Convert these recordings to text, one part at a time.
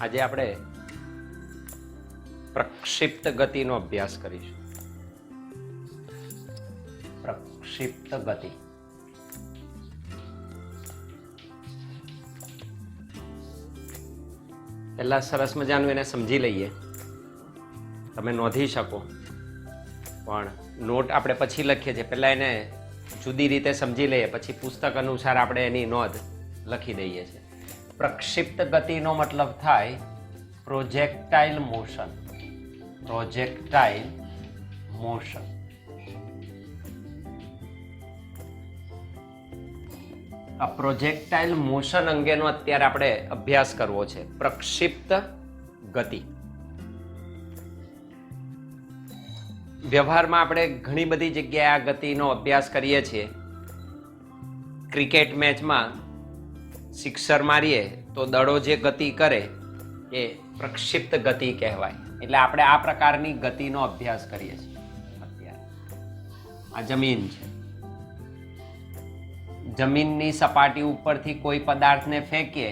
આજે આપણે પ્રક્ષિપ્ત ગતિનો અભ્યાસ કરીશું. પ્રક્ષિપ્ત ગતિ. પહેલા સરસ મજાનું એને સમજી લઈએ. તમે નોંધી શકો, પણ નોટ આપણે પછી લખીએ છીએ. પહેલા એને જુદી રીતે સમજી લઈએ, પછી પુસ્તક અનુસાર આપણે એની નોંધ લખી દઈએ છીએ. પ્રક્ષિપ્ત ગતિનો મતલબ થાય પ્રોજેક્ટાઇલ મોશન. પ્રોજેક્ટાઇલ મોશન. આ પ્રોજેક્ટાઇલ મોશન અંગેનો અત્યારે આપણે અભ્યાસ કરવો છે. પ્રક્ષિપ્ત ગતિ. વ્યવહારમાં આપણે ઘણી બધી જગ્યાએ આ ગતિનો અભ્યાસ કરીએ છીએ. ક્રિકેટ મેચમાં સિક્સર મારીએ તો દડો જે ગતિ કરે એ પ્રક્ષિપ્ત ગતિ કહેવાય. એટલે આપણે આ પ્રકારની ગતિનો અભ્યાસ કરીએ છીએ. અત્યારે આ જમીન છે. જમીનની સપાટી ઉપરથી કોઈ પદાર્થને ફેંકીએ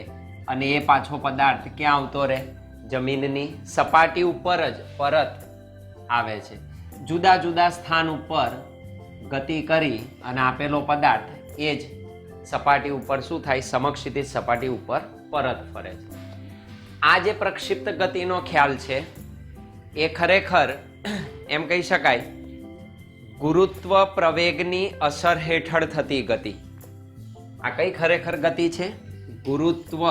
અને એ પાછો પદાર્થ ક્યાં આવતો રહે? જમીનની સપાટી ઉપર જ પરત આવે છે. જુદા જુદા સ્થાન ઉપર ગતિ કરી અને આપેલો પદાર્થ એ જ સપાટી ઉપર શું થાય? સમક્ષિતિજ સપાટી ઉપર પરત ફરે છે. આ જે પ્રક્ષિપ્ત ગતિનો ખ્યાલ છે એ ખરેખર એમ કહી શકાય ગુરુત્વ પ્રવેગની અસર હેઠળ થતી ગતિ. આ કઈ ખરેખર ગતિ છે? ગુરુત્વ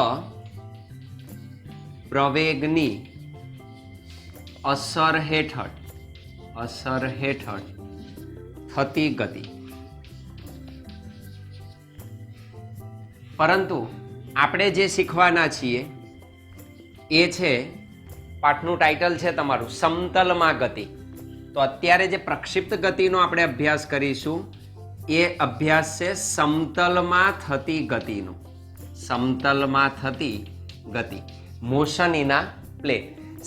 પ્રવેગની અસર હેઠળ થતી ગતિ. પરંતુ આપણે જે શીખવાના છીએ એ છે, પાઠનું ટાઇટલ છે તમારું સમતલમાં ગતિ. તો અત્યારે જે પ્રક્ષિપ્ત ગતિનો આપણે અભ્યાસ કરીશું એ અભ્યાસ છે સમતલમાં થતી ગતિનો. સમતલમાં થતી ગતિ. Motion in a plane.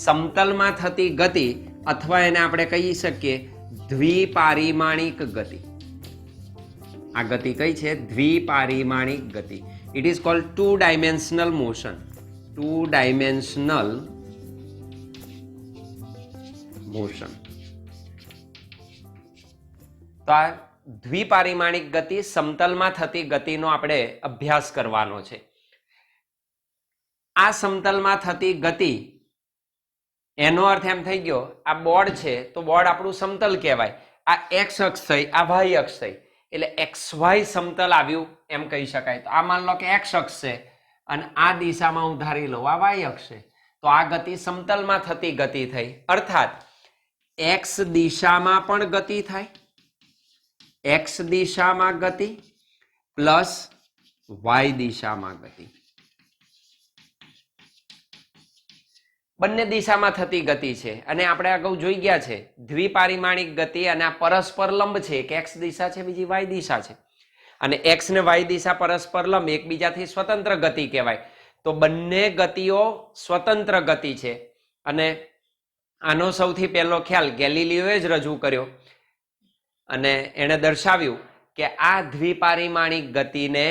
સમતલમાં થતી ગતિ, અથવા એને આપણે કહી શકીએ દ્વિપારિમાણિક ગતિ. આ ગતિ કઈ છે? દ્વિપારિમાણિક ગતિ. It is called two dimensional motion. Two dimensional motion. તો આ દ્વિપારિમાણિક ગતિ, સમતલમાં થતી ગતિનો આપણે અભ્યાસ કરવાનો છે. આ સમતલમાં થતી ગતિ એનો અર્થ એમ થઈ ગયો, આ બોર્ડ છે તો બોર્ડ આપણું સમતલ કહેવાય. આ એક્સ અક્ષ થઈ, આ વાય અક્ષ થઈ, એટલે એક્સ વાય સમતલ આવ્યું એમ કહી શકાય. તો આ માન લો કે એક્સ અક્ષ છે અને આ દિશામાં હું ધારી લઉં આ વાય અક્ષ છે, તો આ ગતિ સમતલમાં થતી ગતિ થઈ. અર્થાત એક્સ દિશામાં પણ ગતિ થાય, એક્સ દિશામાં ગતિ પ્લસ વાય દિશામાં ગતિ. બંને દિશામાં થતી ગતિ છે. અને આપણે અગાઉ જોઈ ગયા છે દ્વિપારિમાણિક ગતિ, અને આ પરસ્પર લંબ છે. એક એક્સ દિશા છે, બીજી વાય દિશા છે. અને એક્સ ને વાય દિશા પરસ્પર લંબ એકબીજાથી સ્વતંત્ર ગતિ કહેવાય. તો બંને ગતિઓ સ્વતંત્ર ગતિ છે. અને આનો સૌથી પહેલો ખ્યાલ ગેલિલિયોએ જ રજૂ કર્યો, અને એણે દર્શાવ્યું કે આ દ્વિપારિમાણિક ગતિને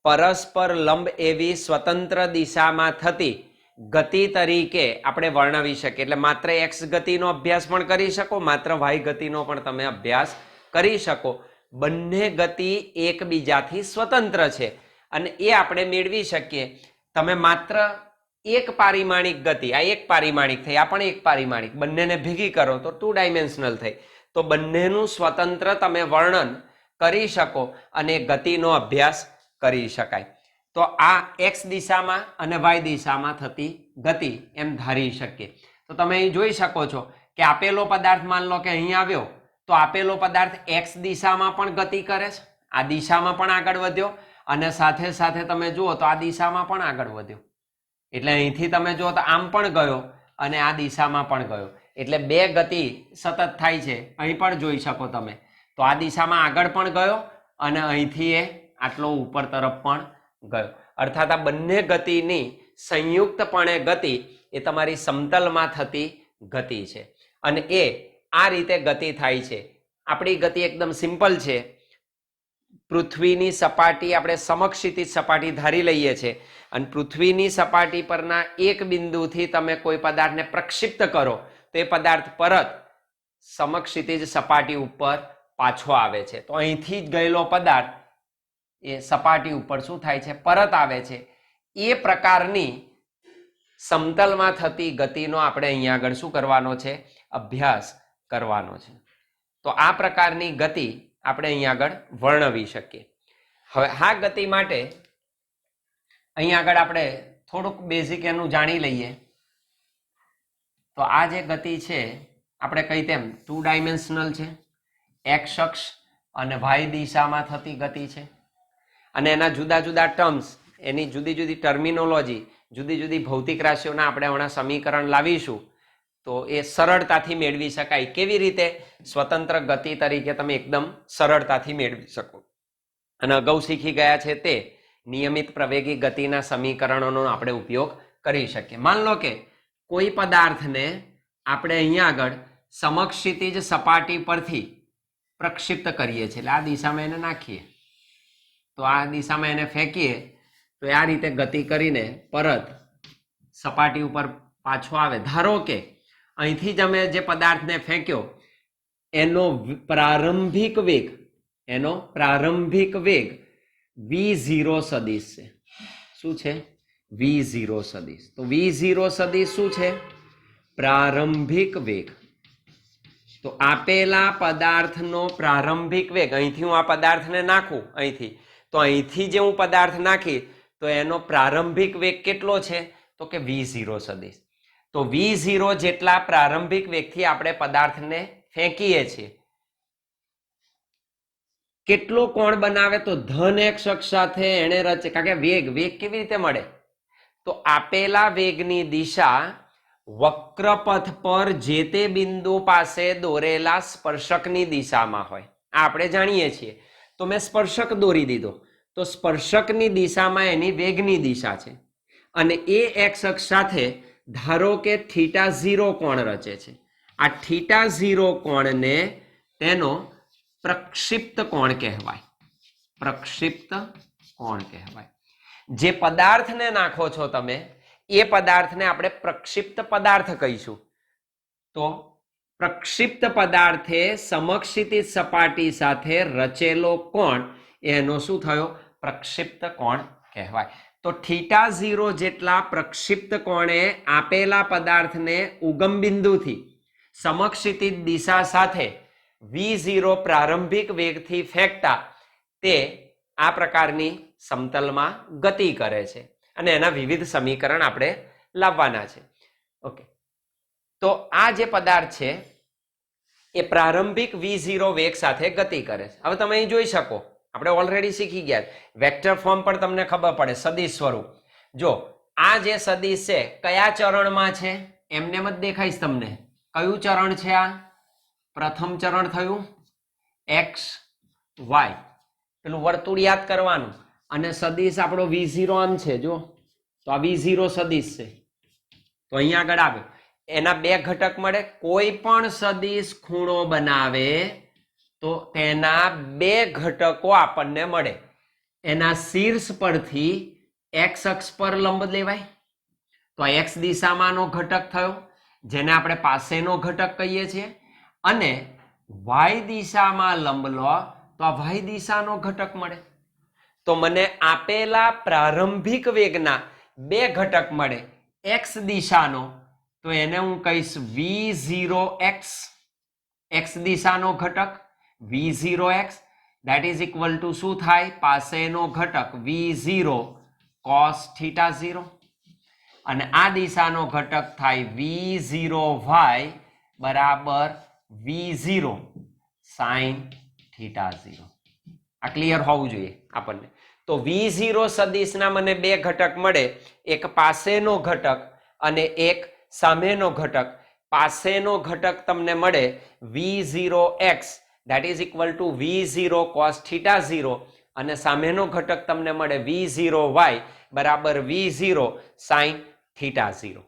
પરસ્પર લંબ એવી સ્વતંત્ર દિશામાં થતી ગતિ તરીકે આપણે વર્ણવી શકીએ. એટલે માત્ર એક્સ ગતિનો અભ્યાસ પણ કરી શકો, માત્ર વાય ગતિનો પણ તમે અભ્યાસ કરી શકો. બંને ગતિ એકબીજાથી સ્વતંત્ર છે અને એ આપણે મેળવી શકીએ. તમે માત્ર એક પારિમાણિક ગતિ, આ એક પારિમાણિક થઈ, આ પણ એક પારિમાણિક, બંનેને ભેગી કરો તો ટુ ડાયમેન્શનલ થઈ. તો બંનેનું સ્વતંત્ર તમે વર્ણન કરી શકો અને ગતિનો અભ્યાસ કરી શકાય. તો આ એક્સ દિશામાં અને વાય દિશામાં થતી ગતિ એમ ધારી શકીએ. તો તમે અહીં જોઈ શકો છો કે આપેલો પદાર્થ માન લો કે અહીં આવ્યો, તો આપેલો પદાર્થ એક્સ દિશામાં પણ ગતિ કરે છે, આ દિશામાં પણ આગળ વધ્યો, અને સાથે સાથે તમે જુઓ તો આ દિશામાં પણ આગળ વધ્યો. એટલે અહીંથી તમે જુઓ તો આમ પણ ગયો અને આ દિશામાં પણ ગયો. એટલે બે ગતિ સતત થાય છે. અહીં પણ જોઈ શકો તમે, તો આ દિશામાં આગળ પણ ગયો અને અહીંથી એ આટલો ઉપર તરફ પણ ગયો. અર્થાત આ બંને ગતિની સંયુક્તપણે ગતિ એ તમારી સમતલમાં થતી ગતિ છે. અને એ આ રીતે ગતિ થાય છે. આપણી ગતિ એકદમ સિમ્પલ છે. પૃથ્વીની સપાટી આપણે સમક્ષિતિજ સપાટી ધારી લઈએ છીએ અને પૃથ્વીની સપાટી પરના એક બિંદુથી તમે કોઈ પદાર્થને પ્રક્ષિપ્ત કરો તો એ પદાર્થ પરત સમક્ષિતિજ સપાટી ઉપર પાછો આવે છે. તો અહીંથી જ ગયેલો પદાર્થ એ સપાટી ઉપર શું થાય છે? પરત આવે છે. એ પ્રકારની સમતલમાં થતી ગતિનો આપણે અહીંયા આગળ શું કરવાનો છે? અભ્યાસ કરવાનો છે. તો આ પ્રકારની ગતિ આપણે અહીંયા આગળ વર્ણવી શકીએ. હવે આ ગતિ માટે અહીંયા આગળ આપણે થોડુંક બેઝિક એનું જાણી લઈએ. તો આ જે ગતિ છે આપણે કહી તેમ 2 ડાયમેન્શનલ છે, એક્સ અક્ષ અને વાય દિશામાં થતી ગતિ છે અને એના જુદા જુદા ટર્મ્સ, એની જુદી જુદી ટર્મિનોલોજી, જુદી જુદી ભૌતિક રાશિઓના આપણે હમણાં સમીકરણ લાવીશું તો એ સરળતાથી મેળવી શકાય. કેવી રીતે? સ્વતંત્ર ગતિ તરીકે તમે એકદમ સરળતાથી મેળવી શકો. અને અગાઉ શીખી ગયા છે તે નિયમિત પ્રવેગી ગતિના સમીકરણોનો આપણે ઉપયોગ કરી શકીએ. માન લો કે કોઈ પદાર્થને આપણે અહીંયા આગળ સમક્ષિતિજ સપાટી પરથી પ્રક્ષિપ્ત કરીએ છીએ, એટલે આ દિશામાં એને નાખીએ તો આ દિશામાં એને ફેંકીએ તો આ રીતે ગતિ કરીને પરત સપાટી ઉપર પાછો આવે. ધારો કે અહીંથી જ અમે જે પદાર્થને ફેંક્યો એનો પ્રારંભિક વેગ v0 સદિશ છે. શું છે? v0 સદિશ. તો v0 સદિશ શું છે? પ્રારંભિક વેગ. તો આપેલા પદાર્થનો પ્રારંભિક વેગ, અહીંથી હું આ પદાર્થને નાખું અહીંથી જે હું પદાર્થ નાખી તો એનો પ્રારંભિક વેગ કેટલો છે? તો કે v0 સદિશ. તો v0 જેટલા પ્રારંભિક વેગથી આપણે પદાર્થને ફેંકીએ છીએ. કેટલો કોણ બનાવે? તો ધન એક્સ અક્ષ સાથે એને રચે. કારણ કે વેગ કેવી રીતે મળે? તો આપેલા વેગની દિશા વક્રપથ પર જે તે બિંદુ પાસે દોરેલા સ્પર્શકની દિશામાં હોય. આ આપણે જાણીએ છીએ. તો મેં સ્પર્શક દોરી દીધો તો સ્પર્શકની દિશામાં એની વેગની દિશા છે અને એ એક્સ અક્ષ સાથે ધારો કે θ0 કોણ રચે છે. આ θ0 કોણને તેનો પ્રક્ષિપ્ત કોણ કહેવાય. પ્રક્ષિપ્ત કોણ કહેવાય. જે પદાર્થને નાખો છો તમે એ પદાર્થને આપણે પ્રક્ષિપ્ત પદાર્થ કહીશું. તો પ્રક્ષિપ્ત પદાર્થે સમક્ષિતિજ સપાટી સાથે રચેલો કોણ એનો શું થયો? પ્રક્ષિપ્ત કોણ કહેવાય. તો θ0 જેટલા પ્રક્ષિપ્ત કોણે આપેલા પદાર્થને ઉગમ બિંદુથી સમક્ષિતિજ દિશા સાથે v0 પ્રારંભિક વેગથી ફેંકતા તે આ પ્રકારની સમતલમાં ગતિ કરે છે અને એના વિવિધ સમીકરણ આપણે લાવવાના છે. ઓકે, તો આ જે પદાર્થ છે એ પ્રારંભિક v0 વેગ સાથે ગતિ કરે છે. હવે તમે અહીં જોઈ શકો, આપણે ઓલરેડી શીખી ગયા, વેક્ટર ફોર્મ પર તમને ખબર પડે, સદિશ સ્વરૂપ. જો આ જે સદિશ છે કયા ચરણમાં છે? એમને જ દેખાઈશ તમને. કયું ચરણ છે? આ પ્રથમ ચરણ થયું એક્સ વાય. પેલું વર્તુળ યાદ કરવાનું અને સદિશ આપણો v0 આમ છે. જો તો આ v0 સદિશ છે. તો અહીંયા આગળ આવ્યો. એના બે ઘટક મળે. કોઈ પણ સદિશ ખૂણો બનાવે તો તેના બે ઘટકો આપણને મળે. એના શીર્ષ પરથી એક્સ અક્ષ પર લંબ લેવાય તો આ એક્સ દિશામાંનો ઘટક થયો જેને આપણે પાસેનો ઘટક કહીએ છીએ, અને વાય દિશામાં લંબ લો તો આ વાય દિશાનો ઘટક મળે. તો મને આપેલા પ્રારંભિક વેગના બે ઘટક મળે. એક્સ દિશાનો તો એને હું કહીશ v0x, એક્સ દિશાનો ઘટક v0x, that is equal to શું થાય? પાસેનો ઘટક v0 cos θ0 અને આ દિશાનો ઘટક થાય v0y બરાબર v0 sin θ0. આ ક્લિયર હોવું જોઈએ આપણને. તો v0 સદિશના મને બે ઘટક મળે, એક પાસેનો ઘટક અને એક સામેનો ઘટક. પાસેનો ઘટક તમને મળે v0x, that is equal to v0 cos θ0 અને સામેનો ઘટક તમને મળે v0y બરાબર v0 sin θ0.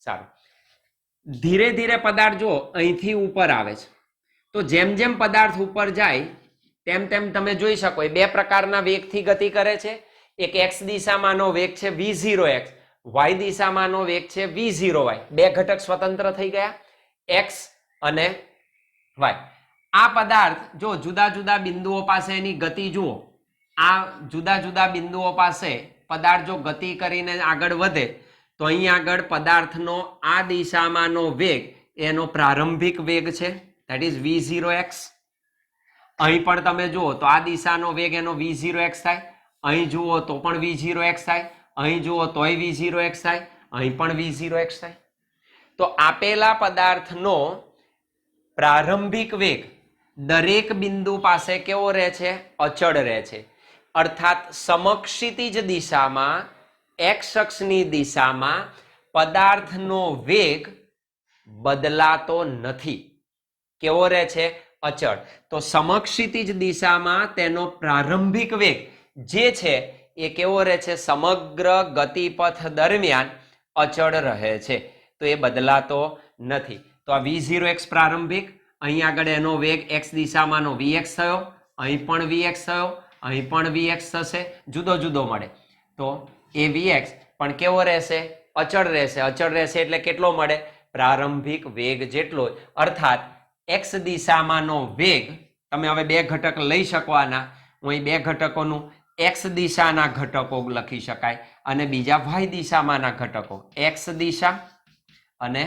સારું, ધીરે ધીરે પદાર્થ જો અહીંથી ઉપર આવે છે તો જેમ જેમ પદાર્થ ઉપર જાય તેમ તેમ તમે જોઈ શકો એ બે પ્રકારના વેગથી ગતિ કરે છે. એક એક્સ દિશામાંનો વેગ છે v0x, વાય દિશામાંનો વેગ છે v0y. બે ઘટક સ્વતંત્ર થઈ ગયા, એક્સ અને વાય. આ પદાર્થ જો જુદા જુદા બિંદુઓ પાસે એની ગતિ જુઓ, આ જુદા જુદા બિંદુઓ પાસે પદાર્થ જો ગતિ કરીને આગળ વધે તો અહીં આગળ પદાર્થનો આ દિશામાંનો વેગ એનો પ્રારંભિક વેગ છે, ધેટ ઇઝ v0x. અહીં પણ તમે જુઓ તો આ દિશાનો વેગ એનો v0x થાય, અહીં જુઓ તો પણ v0x થાય, અહીં જુઓ તોય v0x થાય, અહીં પણ v0x થાય. તો આપેલા પદાર્થનો પ્રારંભિક વેગ દરેક બિંદુ પાસે કેવો રહે છે? અચળ રહે છે. અર્થાત સમક્ષિતિજ દિશામાં એક્સ અક્ષની દિશામાં પદાર્થનો વેગ બદલાતો નથી. કેવો રહે છે? અચળ. તો સમક્ષિતિજ દિશામાં તેનો પ્રારંભિક વેગ જે છે એ કેવો રહે છે? સમગ્ર ગતિપથ દરમિયાન અચળ રહે છે, તો એ બદલાતો નથી. તો આ v0x પ્રારંભિક, અહીં આગળ એનો વેગ x દિશામાંનો vx થયો, અહીં પણ vx થયો, અહીં પણ vx થશે, જુદો જુદો મળે. તો એ vx પણ કેવો રહેશે? અચળ રહેશે. અચળ રહેશે એટલે કેટલો મળે? પ્રારંભિક વેગ જેટલો. અર્થાત x દિશામાંનો વેગ, તમે હવે બે ઘટક લઈ શકો આના, હું અહીં બે ઘટકોનું x દિશાના ઘટકો લખી શકાય અને બીજા y દિશામાંના ઘટકો, x દિશા અને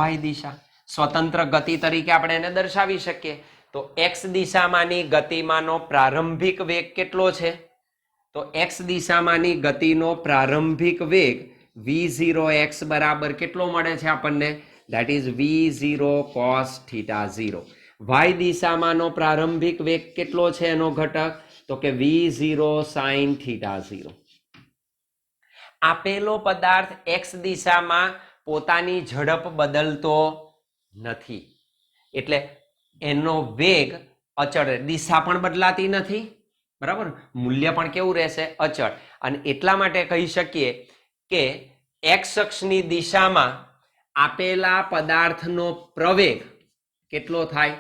y દિશા. સ્વતંત્ર ગતિ તરીકે આપણે એને દર્શાવી શકીએ. તો x દિશામાંની ગતિમાંનો પ્રારંભિક વેગ કેટલો છે? તો x દિશામાંની ગતિનો પ્રારંભિક વેગ v0x બરાબર કેટલો મળે છે આપણને? That is v0 cos θ0. y દિશામાંનો પ્રારંભિક વેગ કેટલો છે એનો ઘટક? તો કે v0 sin θ0. આપેલો પદાર્થ x દિશામાં પોતાની ઝડપ બદલતો નથી, એટલે એનો વેગ અચળ, દિશા પણ બદલાતી નથી, બરાબર, મૂલ્ય પણ કેવું રહેશે? અચળ. અને એટલા માટે કહી શકીએ કે એક્સ અક્ષની દિશામાં આપેલા પદાર્થનો પ્રવેગ કેટલો થાય?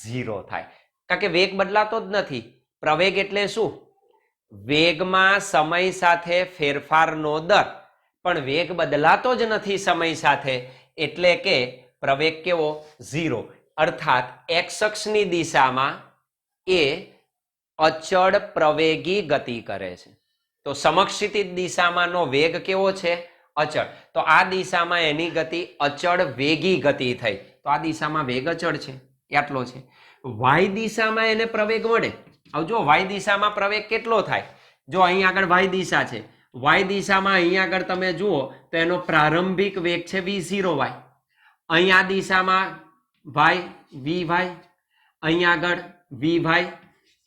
0 થાય. કારણ કે વેગ બદલાતો જ નથી. પ્રવેગ એટલે શું? વેગમાં સમય સાથે ફેરફારનો દર, પણ વેગ બદલાતો જ નથી સમય સાથે, એટલે કે પ્રવેગ કેવો? 0. અર્થાત એક્સ અક્ષની દિશામાં એ અચળ પ્રવેગી ગતિ કરે છે. તો સમક્ષિતિજ દિશામાંનો વેગ કેવો છે? અચળ. તો આ દિશામાં એની ગતિ અચળ વેગી ગતિ થઈ. તો આ દિશામાં વેગ અચળ છે, એટલો છે. વાય દિશામાં એને પ્રવેગ મળે. હવે જો વાય દિશામાં પ્રવેગ કેટલો થાય? જો અહીં આગળ વાય દિશા છે, વાય દિશામાં અહીં આગળ તમે જુઓ તો એનો પ્રારંભિક વેગ છે v0y. અહીં આ દિશામાં વાય vy, અહીં આગળ vy,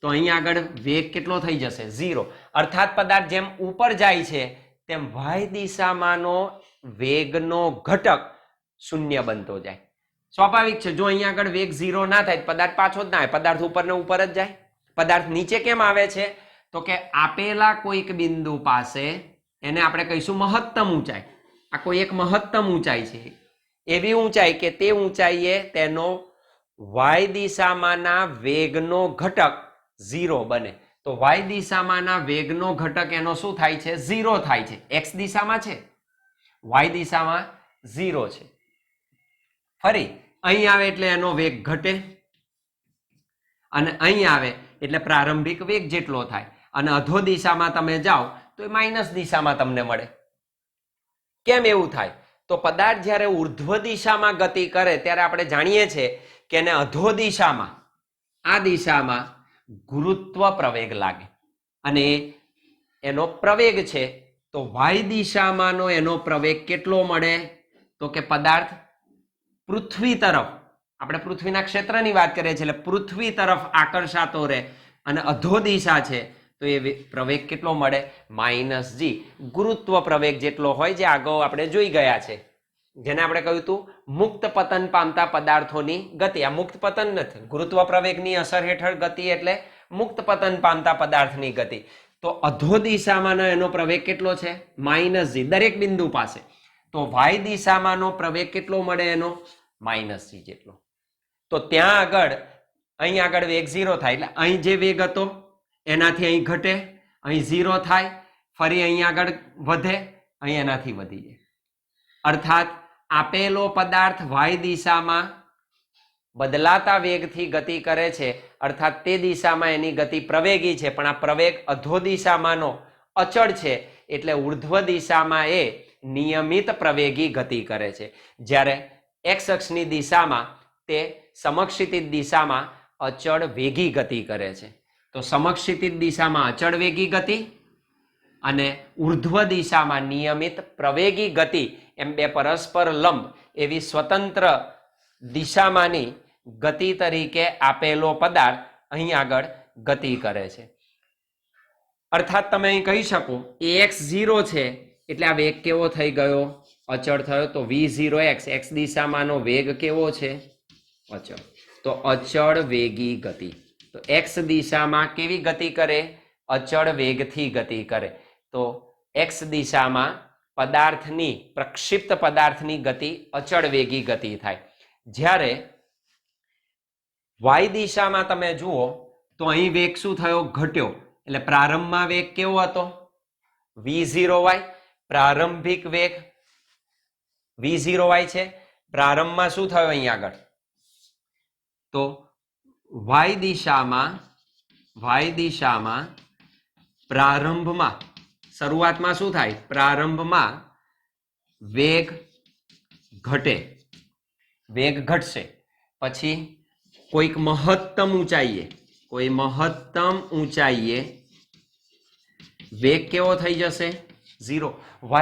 તો અહીં આગળ વેગ કેટલો થઈ જશે? 0. અર્થાત પદાર્થ જેમ ઉપર જાય છે તેમ વાય દિશામાંનો વેગનો ઘટક શૂન્ય બનતો જાય. સ્વાભાવિક છે, જો અહીં આગળ વેગ 0 ના થાય પદાર્થ પાછો જ ના આવે, પદાર્થ ઉપર ને ઉપર જ જાય. પદાર્થ નીચે કેમ આવે છે? તો કે આપેલા કોઈક બિંદુ પાસે એને આપણે કહીશું મહત્તમ ઊંચાઈ. આ કોઈ એક મહત્તમ ઊંચાઈ છે, એવી ઊંચાઈ કે તે ઊંચાઈએ તેનો વાય દિશામાંના વેગનો ઘટક 0 બને. તો વાય દિશામાંના વેગનો ઘટક એનો શું થાય છે? 0 થાય છે. એક્સ દિશામાં છે, વાય દિશામાં 0 છે. ફરી અહીં આવે એટલે એનો વેગ ઘટે, અને અહીં આવે એટલે પ્રારંભિક વેગ જેટલો થાય. અને અધો દિશામાં તમે જાઓ તો એ માઇનસ દિશામાં તમને મળે. કેમ એવું થાય? તો પદાર્થ જ્યારે ઉર્ધ્વ દિશામાં ગતિ કરે ત્યારે આપણે જાણીએ છીએ કે એને અધો દિશામાં, આ દિશામાં ગુરુત્વ પ્રવેગ લાગે, અને એનો પ્રવેગ છે. તો વાય દિશામાંનો એનો પ્રવેગ કેટલો મળે? તો કે પદાર્થ પૃથ્વી તરફ, આપણે પૃથ્વીના ક્ષેત્રની વાત કરીએ છીએ, એટલે પૃથ્વી તરફ આકર્ષાતો રહે, અને અધો દિશા છે તો એ પ્રવેગ કેટલો મળે? -g. ગુરુત્વ પ્રવેગ જેટલો હોય, જે આગળ આપણે જોઈ ગયા છે, જેને આપણે કહ્યું હતું મુક્ત પતન પામતા પદાર્થોની ગતિ. આ મુક્ત પતન નથી, ગુરુત્વ પ્રવેગની અસર હેઠળ ગતિ એટલે મુક્ત પતન પામતા પદાર્થની ગતિ. તો અધો દિશામાંનો એનો પ્રવેગ કેટલો છે? -g દરેક બિંદુ પાસે. તો વાય દિશામાંનો પ્રવેગ કેટલો મળે? એનો -g જેટલો. તો ત્યાં આગળ અહીં આગળ વેગ 0 થાય એટલે અહીં જે વેગ હતો એનાથી અહીં ઘટે, અહીં 0 થાય, ફરી અહીં આગળ વધે, અહીં એનાથી વધી જાય. અર્થાત આપેલો પદાર્થ y દિશામાં બદલાતા વેગથી ગતિ કરે છે, અર્થાત તે દિશામાં એની ગતિ પ્રવેગી છે, પણ આ પ્રવેગ અધો દિશામાંનો અચળ છે, એટલે ઉર્ધ્વ દિશામાં એ નિયમિત પ્રવેગી ગતિ કરે છે, જ્યારે x અક્ષની દિશામાં તે સમક્ષિતિજ દિશામાં અચળ વેગી ગતિ કરે છે. તો સમક્ષિતિજ દિશામાં અચળ વેગી ગતિ અને ઉર્ધ્વ દિશામાં નિયમિત પ્રવેગી ગતિ એમ બે પરસ્પર લંબ એવી સ્વતંત્ર દિશામાંની ગતિ તરીકે આપેલો પદાર્થ અહીં આગળ ગતિ કરે છે. અર્થાત તમે અહીં કહી શકો ax 0 છે એટલે આ વેગ કેવો થઈ ગયો? અચળ થયો. તો v0x x દિશામાંનો વેગ કેવો છે? અચળ. તો અચળ વેગી ગતિ. તો x દિશામાં કેવી ગતિ કરે? અચળ વેગથી ગતિ કરે. તો x દિશામાં પદાર્થની પ્રક્ષિપ્ત પદાર્થની ગતિ અચળ વેગી ગતિ થાય. જ્યારે y દિશામાં તમે જુઓ તો અહીં વેગ શું થયો? ઘટ્યો. એટલે પ્રારંભમાં વેગ કેવો હતો? v0y. પ્રારંભિક વેગ v0y છે. પ્રારંભમાં શું થયો અહીં આગળ? તો y દિશામાં પ્રારંભમાં શરૂઆતમાં શું થાય? પ્રારંભમાં વેગ ઘટે, વેગ ઘટશે. પછી કોઈક મહત્તમ ઊંચાઈએ વેગ કેવો થઈ જશે? 0.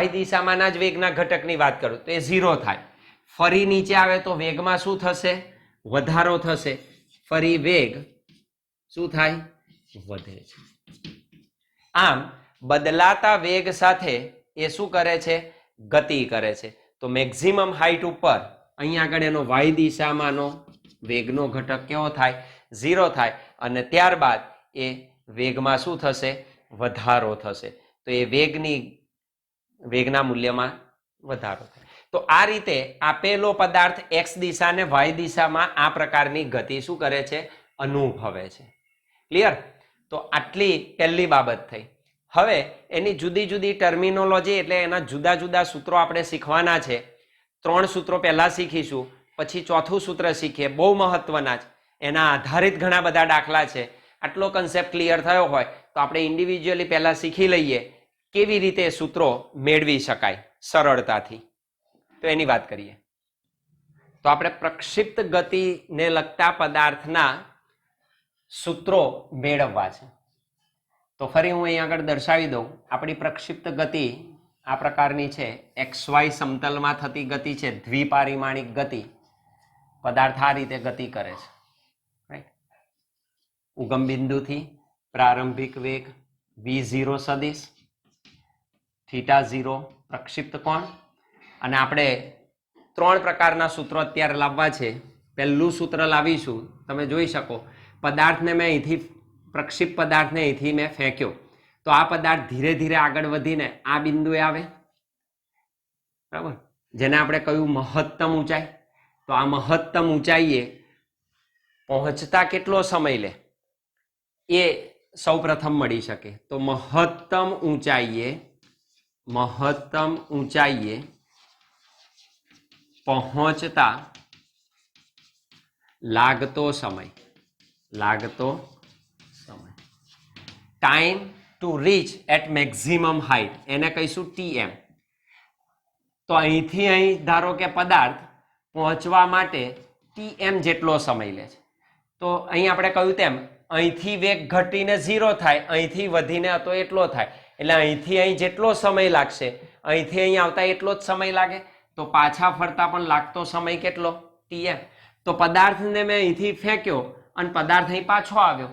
y દિશામાંના જ વેગના ઘટકની વાત કરું તો એ 0 થાય. ફરી નીચે આવે તો વેગમાં શું થશે? વધારો થશે. ફરી વેગ શું થાય? વધે છે. આમ બદલાતા વેગ સાથે એ શું કરે છે? ગતિ કરે છે. તો મેક્સિમમ હાઈટ ઉપર અહીં આગળ એનો y દિશામાંનો વેગનો ઘટક કેવો થાય? 0 થાય. અને ત્યારબાદ એ વેગમાં શું થશે? વધારો થશે. તો એ વેગના મૂલ્યમાં વધારો થાય. તો આ રીતે આપેલો પદાર્થ x દિશા ને y દિશામાં આ પ્રકારની ગતિ શું કરે છે? અનુભવે છે. ક્લિયર? તો આટલી પહેલી બાબત થઈ. હવે એની જુદી જુદી ટર્મિનોલોજી એટલે એના જુદા જુદા સૂત્રો આપણે શીખવાના છે. 3 સૂત્રો પહેલા શીખીશું, પછી ચોથું સૂત્ર શીખીએ, બહુ મહત્વના છે. એના આધારિત ઘણા બધા દાખલા છે. આટલો કન્સેપ્ટ ક્લિયર થયો હોય તો આપણે ઇન્ડિવિજ્યુઅલી પહેલા શીખી લઈએ કેવી રીતે સૂત્રો મેળવી શકાય સરળતાથી. તો એની વાત કરીએ. તો આપણે પ્રક્ષિપ્ત ગતિને લગતા પદાર્થના સૂત્રો મેળવવા છે. તો ફરી હું અહીં આગળ દર્શાવી દઉં. આપણી પ્રક્ષિપ્ત ગતિ આ પ્રકારની છે. XY સમતલમાં થતી ગતિ છે, દ્વિપારિમાણિક ગતિ. પદાર્થ આ રીતે ગતિ કરે છે. રાઈટ? ઉગમ બિંદુથી પ્રારંભિક વેગ v0 સદિશ, θ0 પ્રક્ષિપ્ત કોણ. અને આપણે 3 પ્રકારના સૂત્રો અત્યારે લાવવા છે. પહેલું સૂત્ર લાવીશું. તમે જોઈ શકો પદાર્થને મેં અહીંથી પ્રક્ષિપ્ત પદાર્થને અહીંથી મેં ફેંક્યો તો આ પદાર્થ ધીરે ધીરે આગળ વધીને આ બિંદુએ આવે, બરાબર? જેને આપણે કહ્યું મહત્તમ ઊંચાઈ. તો આ મહત્તમ ઊંચાઈએ પહોંચતા કેટલો સમય લે એ સૌ પ્રથમ મળી શકે. તો મહત્તમ ઊંચાઈએ પહોંચતા લાગતો સમય time to reach at maximum height, એને કહીશું TM. તો અહીંથી અહીં ધારો કે પદાર્થ પહોંચવા માટે TM જેટલો સમય લે છે. તો અહીં આપણે કહ્યું તેમ અહીંથી વેગ ઘટીને 0 થાય, અહીંથી વધીને તો એટલો થાય. એટલે અહીંથી અહીં જેટલો સમય લાગશે અહીંથી અહીં આવતા એટલો જ સમય લાગે. તો પાછા ફરતા પણ લાગતો સમય કેટલો? TM. તો પદાર્થને મેં અહીંથી ફેંક્યો અને પદાર્થ અહીં પાછો આવ્યો.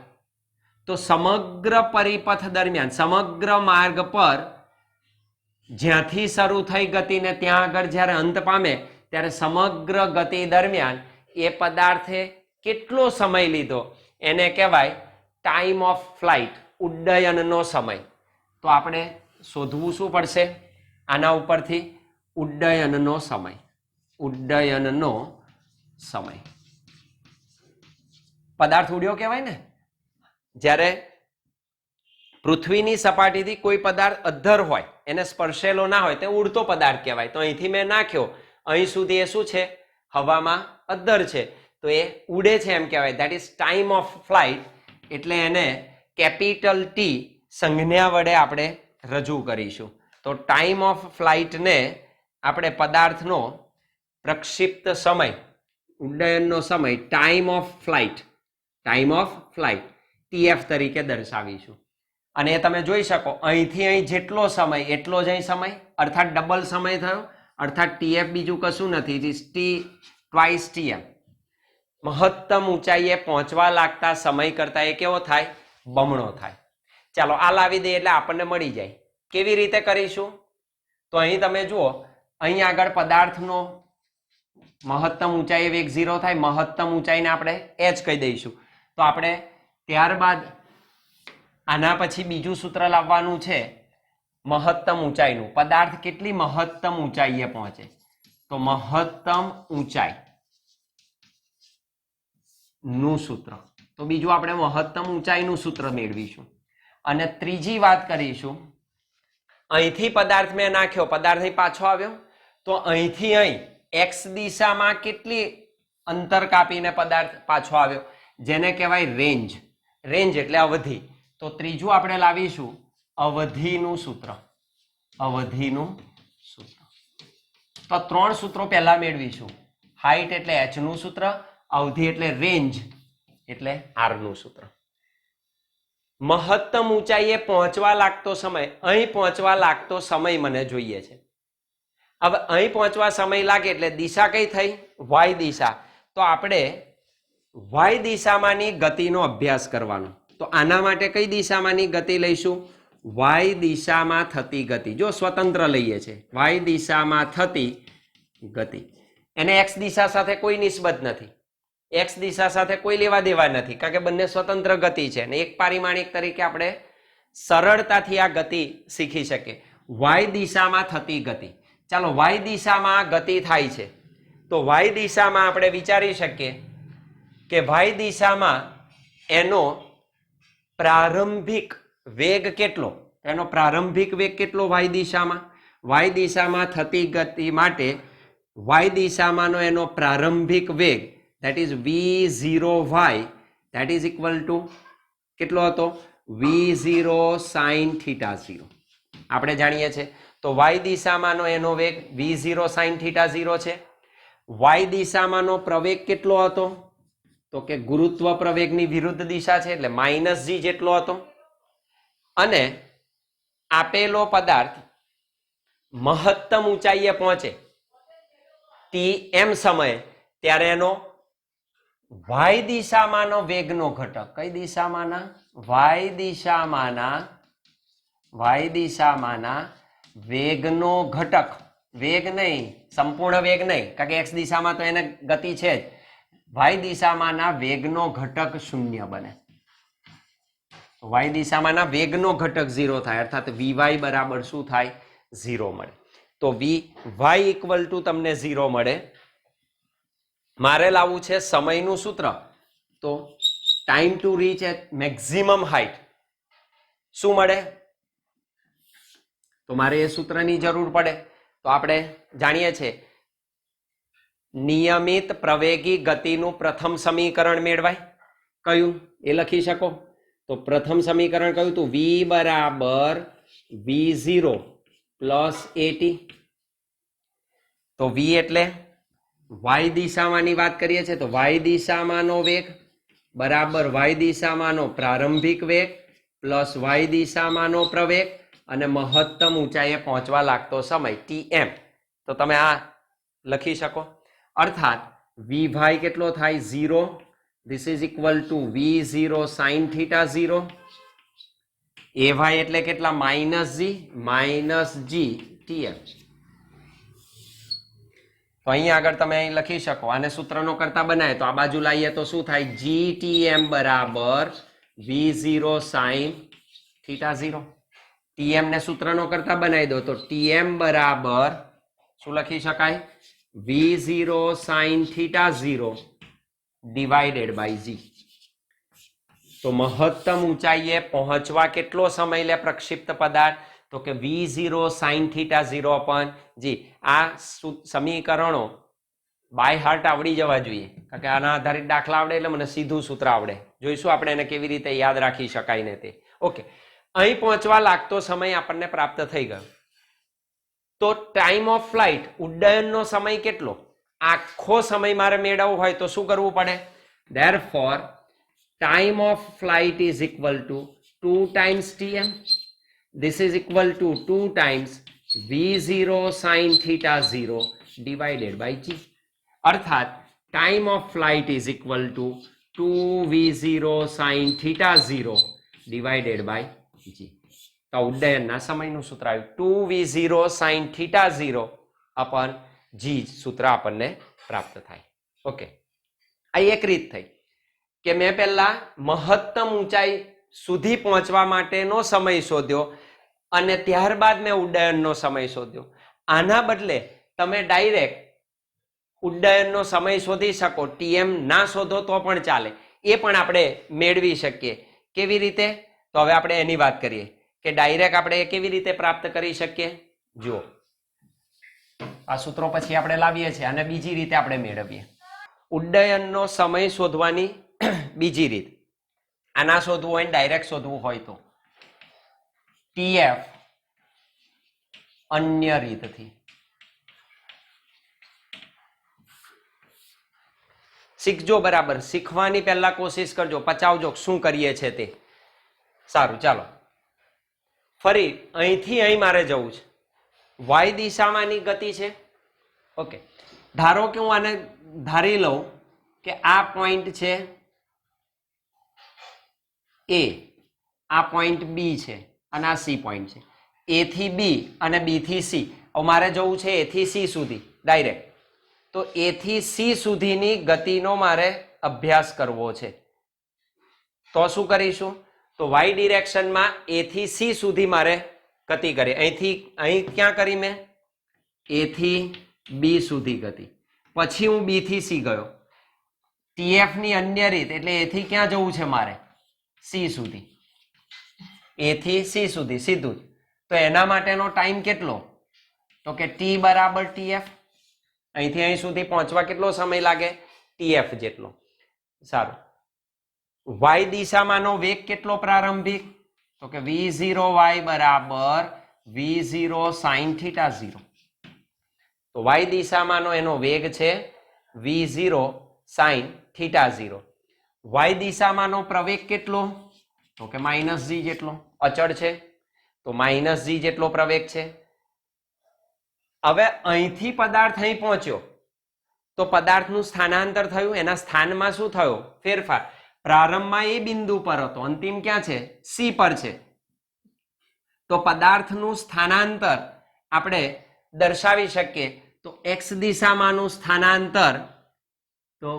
તો સમગ્ર પરિપથ દરમિયાન, સમગ્ર માર્ગ પર જ્યાંથી શરૂ થઈ ગતિને ત્યાં આગળ જ્યારે અંત પામે ત્યારે સમગ્ર ગતિ દરમિયાન એ પદાર્થે કેટલો સમય લીધો એને કહેવાય ટાઈમ ઓફ ફ્લાઇટ, ઉડ્ડયનનો સમય. તો આપણે શોધવું શું પડશે આના ઉપરથી? ઉડ્ડયનનો સમય. પદાર્થ ઉડ્યો કહેવાય ને. જ્યારે પૃથ્વીની સપાટીથી કોઈ પદાર્થ અદ્ધર હોય, એને સ્પર્શેલો ના હોય, તે ઉડતો પદાર્થ કહેવાય. તો અહીંથી મેં નાખ્યો, અહીં સુધી એ શું છે? હવામાં અદ્ધર છે, તો એ ઉડે છે એમ કહેવાય. That is time of flight. એટલે એને કેપિટલ ટી સંજ્ઞા વડે આપણે રજૂ કરીશું. તો ટાઈમ ઓફ ફ્લાઇટને આપણે પદાર્થનો પ્રક્ષિપ્ત સમય, ઉડ્ડયનનો સમય, ટાઈમ ઓફ ફ્લાઇટ TF તરીકે દર્શાવીશું. અને એ તમે જોઈ શકો, અહીંથી અહીં જેટલો સમય એટલો જ અહીં સમય, અર્થાત ડબલ સમય થયો. અર્થાત TF બીજું કશું નથી, ટ્વાઇસ TM. મહત્તમ ઊંચાઈએ પહોંચવા લાગતા સમય કરતા એ કેવો થાય? બમણો થાય. ચાલો આ લાવી દઈએ એટલે આપણને મળી જાય. કેવી રીતે કરીશું? તો અહીં તમે જુઓ, અહીં આગળ પદાર્થનો મહત્તમ ઊંચાઈએ વેગ 0 થાય. મહત્તમ ઊંચાઈને આપણે h કહી દઈશું. તો આપણે ત્યારબાદ આના પછી બીજું સૂત્ર લાવવાનું છે મહત્તમ ઊંચાઈનું. પદાર્થ કેટલી મહત્તમ ઊંચાઈએ પહોંચે? તો મહત્તમ ઊંચાઈ નું સૂત્ર. તો બીજું આપણે મહત્તમ ઊંચાઈનું સૂત્ર મેળવીશું. અને ત્રીજી વાત કરીશું, અહીંથી પદાર્થ મેં નાખ્યો, પદાર્થ અહીં પાછો આવ્યો, તો અહીંથી અહીં x દિશામાં કેટલી અંતર કાપીને પદાર્થ પાછો આવ્યો, જેને કહેવાય રેન્જ. રેન્જ એટલે અવધિ. તો ત્રીજું આપણે લાવીશું અવધિનું સૂત્ર. અવધિનું સૂત્ર. તો 3 સૂત્રો પહેલા મેળવીશું. હાઈટ એટલે h નું સૂત્ર, અવધિ એટલે રેન્જ એટલે r નું સૂત્ર. મહત્તમ ઊંચાઈએ પહોંચવા લાગતો સમય, અહીં પહોંચવા લાગતો સમય મને જોઈએ છે. હવે અહીં પહોંચવા સમય લાગે એટલે દિશા કઈ થઈ? y દિશા. તો આપણે y દિશામાંની ગતિનો અભ્યાસ કરવાનો. તો આના માટે કઈ દિશામાંની ગતિ લઈશું? y દિશામાં થતી ગતિ. જો સ્વતંત્ર લઈએ છે, y દિશામાં થતી ગતિ. એને x દિશા સાથે કોઈ નિસ્બત નથી, x દિશા સાથે કોઈ લેવા દેવા નથી, કારણ કે બંને સ્વતંત્ર ગતિ છે. અને એક પારિમાણિક તરીકે આપણે સરળતાથી આ ગતિ શીખી શકીએ. y દિશામાં થતી ગતિ. ચાલો, y દિશામાં ગતિ થાય છે, તો y દિશામાં આપણે વિચારી શકીએ કે y દિશામાં એનો પ્રારંભિક વેગ કેટલો? એનો પ્રારંભિક વેગ કેટલો y દિશામાં? y દિશામાં થતી ગતિ માટે y દિશામાંનો એનો પ્રારંભિક વેગ that is v0y that is equal to કેટલો હતો? v0 sin theta 0. આપણે જાણીએ છીએ. તો y દિશામાંનો એનો વેગ v0 sin theta 0 છે. y દિશામાંનો પ્રવેગ કેટલો હતો? તો કે ગુરુત્વ પ્રવેગની વિરુદ્ધ દિશા છે એટલે -g જેટલો હતો. અને આપેલો પદાર્થ મહત્તમ ઊંચાઈએ પહોંચે tm સમયે, ત્યારે એનો y દિશામાંનો વેગનો ઘટક, કઈ દિશામાંના? y દિશામાંના વેગનો ઘટક. વેગ નહીં, સંપૂર્ણ વેગ નહીં, કારણ કે x દિશામાં તો એને ગતિ છે જ. y દિશામાંના વેગનો ઘટક 0 બને. y દિશામાંના વેગનો ઘટક 0 થાય, અર્થાત vy બરાબર શું થાય? 0 મળે. તો vy ઇક્વલ ટુ તમને 0 મળે. મારે લાવવું છે સમયનું સૂત્ર. તો time to reach at maximum height શું મળે? તો મારે એ સૂત્રની જરૂર પડે. તો આપણે જાણીએ છીએ નિયમિત પ્રવેગી ગતિનું પ્રથમ સમીકરણ મેળવાય. કયું? એ લખી શકો. તો પ્રથમ સમીકરણ કયું હતું? v બરાબર v0 પ્લસ at. તો v એટલે y દિશામાંની વાત કરીએ છીએ, તો y દિશામાંનો વેગ બરાબર y દિશામાંનો પ્રારંભિક વેગ પ્લસ y દિશામાંનો પ્રવેગ અને મહત્તમ ઊંચાઈએ પહોંચવા લાગતો સમય tm. તો તમે આ લખી શકો. અર્થાત vy કેટલો થાય? 0. This is equal to v0 sin theta 0. ay એટલે કેટલા? -g tm. તો અહીં આગળ તમે અહીં લખી શકો. આને સૂત્રનો કરતા બનાવે તો આ બાજુ લાવીએ તો શું થાય? gtm બરાબર v0 sin theta 0. tm ને સૂત્રનો કરતા બનાવી દો તો tm બરાબર શું લખી શકાય? v0 sin theta 0 divided by g. તો મહત્તમ ઊંચાઈએ પહોંચવા કેટલો સમય લે પ્રક્ષિપ્ત પદાર્થ? તો કે v0 sin θ 0 અપન g. આ સમીકરણો બાય હાર્ટ આવડી જવા જોઈએ, કારણ કે આના આધારિત દાખલા આવડે એટલે મને સીધું સૂત્ર આવડે. જોઈશું આપણે એને કેવી રીતે યાદ રાખી શકાય ને તે. ઓકે, અહીં પહોંચવા લાગતો સમય આપણને પ્રાપ્ત થઈ ગયો. તો ટાઈમ ઓફ ફ્લાઇટ, ઉડ્ડયનનો સમય કેટલો? આખો સમય મારે મેળવવો હોય તો શું કરવું પડે? Therefore, time of flight is equal to 2 times Tm. This is equal to 2 times v0 sin θ 0 divided by g. अर्थात time of flight is equal to 2v0 sin θ 0 divided by g. तो उड्डयनना समयનું સૂત્ર આવ્યું 2v0 sin θ 0 अपन g સૂત્ર આપણને પ્રાપ્ત થાય. Okay, આ એક રીત થઈ કે મેં પહેલા મહત્તમ ઊંચાઈ સુધી પહોંચવા માટેનો સમય શોધ્યો અને ત્યારબાદ મેં ઉડ્ડયનનો સમય શોધ્યો. આના બદલે તમે ડાયરેક્ટ ઉડ્ડયનનો સમય શોધી શકો, ટીએમ ના શોધો તો પણ ચાલે, એ પણ આપણે મેળવી શકીએ. કેવી રીતે? તો હવે આપણે એની વાત કરીએ કે ડાયરેક્ટ આપણે કેવી રીતે પ્રાપ્ત કરી શકીએ. જુઓ, આ સૂત્રો પછી આપણે લાવીએ છીએ અને બીજી રીતે આપણે મેળવીએ. ઉડ્ડયનનો સમય શોધવાની બીજી રીત, આના શોધવું હોય ડાયરેક્ટ શોધવું હોય તો ટીએફ અન્ય રીતથી. શીખજો બરાબર, શીખવાની પહેલા કોશિશ કરજો, પચાવજો શું કરીએ છે તે. સારું, ચાલો ફરી અહીંથી અહીં મારે જવું છે. વાય દિશામાંની ગતિ છે. ઓકે, ધારો કે હું આને ધારી લઉં કે આ પોઈન્ટ છે એ, આ પોઈન્ટ બી છે અને આ સી પોઈન્ટ છે. એ થી બી અને બી થી સી. હવે મારે જવું છે એ થી સી સુધી ડાયરેક્ટ. તો એ થી સી સુધીની ગતિનો મારે અભ્યાસ કરવો છે. તો શું કરીશું? તો વાય ડિરેક્શનમાં એ થી સી સુધી મારે ગતિ કરી. અહીંથી અહીં ક્યાં કરી મેં? એ થી બી સુધી ગતિ. પછી હું બી થી સી ગયો. ટીએફ ની અન્ય રીત એટલે એ થી ક્યાં જવું છે મારે? સી સુધી. એ થી સી સુધી સીધું જ. તો એના માટેનો ટાઈમ કેટલો? તો કે ટી બરાબર ટીએફ. અહીંથી અહીં સુધી પહોંચવા કેટલો સમય લાગે? ટીએફ જેટલો. સારું, વાય દિશામાંનો વેગ કેટલો પ્રારંભિક? તો કે v0y બરાબર v0 sin θ 0. તો વાય દિશામાંનો એનો વેગ છે v0 sin θ 0. વાય દિશામાંનો પ્રવેગ કેટલો? તો કે -g જેટલો. અચળ છે તો -g જેટલો પ્રવેગ છે. હવે અહીંથી પદાર્થ અહીં પહોંચ્યો તો પદાર્થનું સ્થાનાંતર થયું, એના સ્થાનમાં શું થયો? ફેરફાર. પ્રારંભમાં એ બિંદુ પર હતો, અંતિમ ક્યાં છે? સી પર છે. તો પદાર્થનું સ્થાનાંતર આપણે દર્શાવી શકીએ તો એક્સ દિશામાંનું સ્થાનાંતર, તો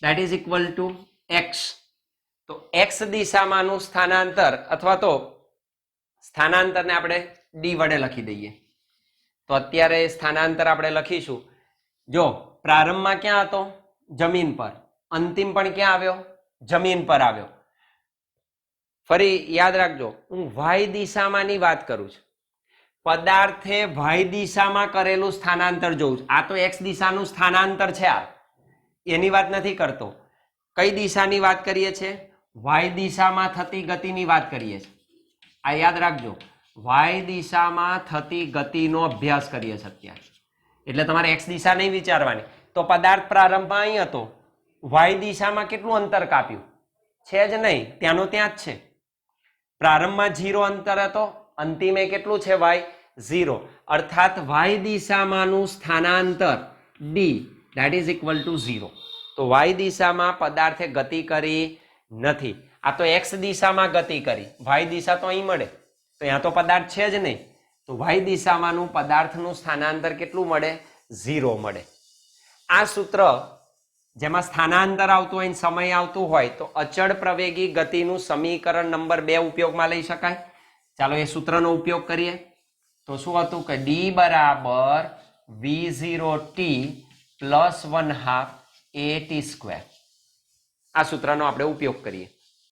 that is equal two x. તો એક્સ દિશામાંનું સ્થાનાંતર અથવા તો સ્થાનાંતરને આપણે ડી વડે લખી દઈએ. તો અત્યારે સ્થાનાંતર આપણે લખીશું. જો પ્રારંભમાં ક્યાં હતો? જમીન પર. અંતિમ પણ ક્યાં આવ્યો? જમીન પર આવ્યો. ફરી યાદ રાખજો, હું વાય દિશામાંની વાત કરું છું. પદાર્થે વાય દિશામાં કરેલું સ્થાનાંતર જોઉં છું. આ તો એક્સ દિશાનું સ્થાનાંતર છે, આ એની વાત નથી કરતો. કઈ દિશાની વાત કરીએ છીએ? વાય દિશામાં થતી ગતિની વાત કરીએ છીએ. આ યાદ રાખજો, વાય દિશામાં થતી ગતિનો અભ્યાસ કરીએ છીએ અત્યારે. એટલે તમારે એક્સ દિશા નહીં વિચારવાની. તો પદાર્થ પ્રારંભમાં અહીં હતો, વાય દિશામાં કેટલું અંતર કાપ્યું? છે જ નહીં, ત્યાંનો ત્યાં જ છે. પ્રારંભમાં 0 અંતર હતો, અંતિમે કેટલું છે? વાય 0. અર્થાત વાય દિશામાંનું સ્થાનાંતર D that is equal to 0. તો વાય દિશામાં પદાર્થે ગતિ કરી નથી. આ તો એક્સ દિશામાં ગતિ કરી, વાય દિશા તો અહીં મળે, તો અહીંયા તો પદાર્થ છે જ નહીં. તો વાય દિશામાંનું પદાર્થનું સ્થાનાંતર કેટલું મળે? 0 મળે. આ સૂત્ર જેમાં સ્થાનાંતર આવતું હોય, સમય આવતું હોય, તો અચળ પ્રવેગી ગતિનું સમીકરણ નંબર 2 ઉપયોગમાં લઈ શકાય. ચાલો એ સૂત્રનો ઉપયોગ કરીએ. તો શું હતું કે ડી બરાબર v0t + 1/2 at². આ સૂત્રનો આપણે ઉપયોગ કરીએ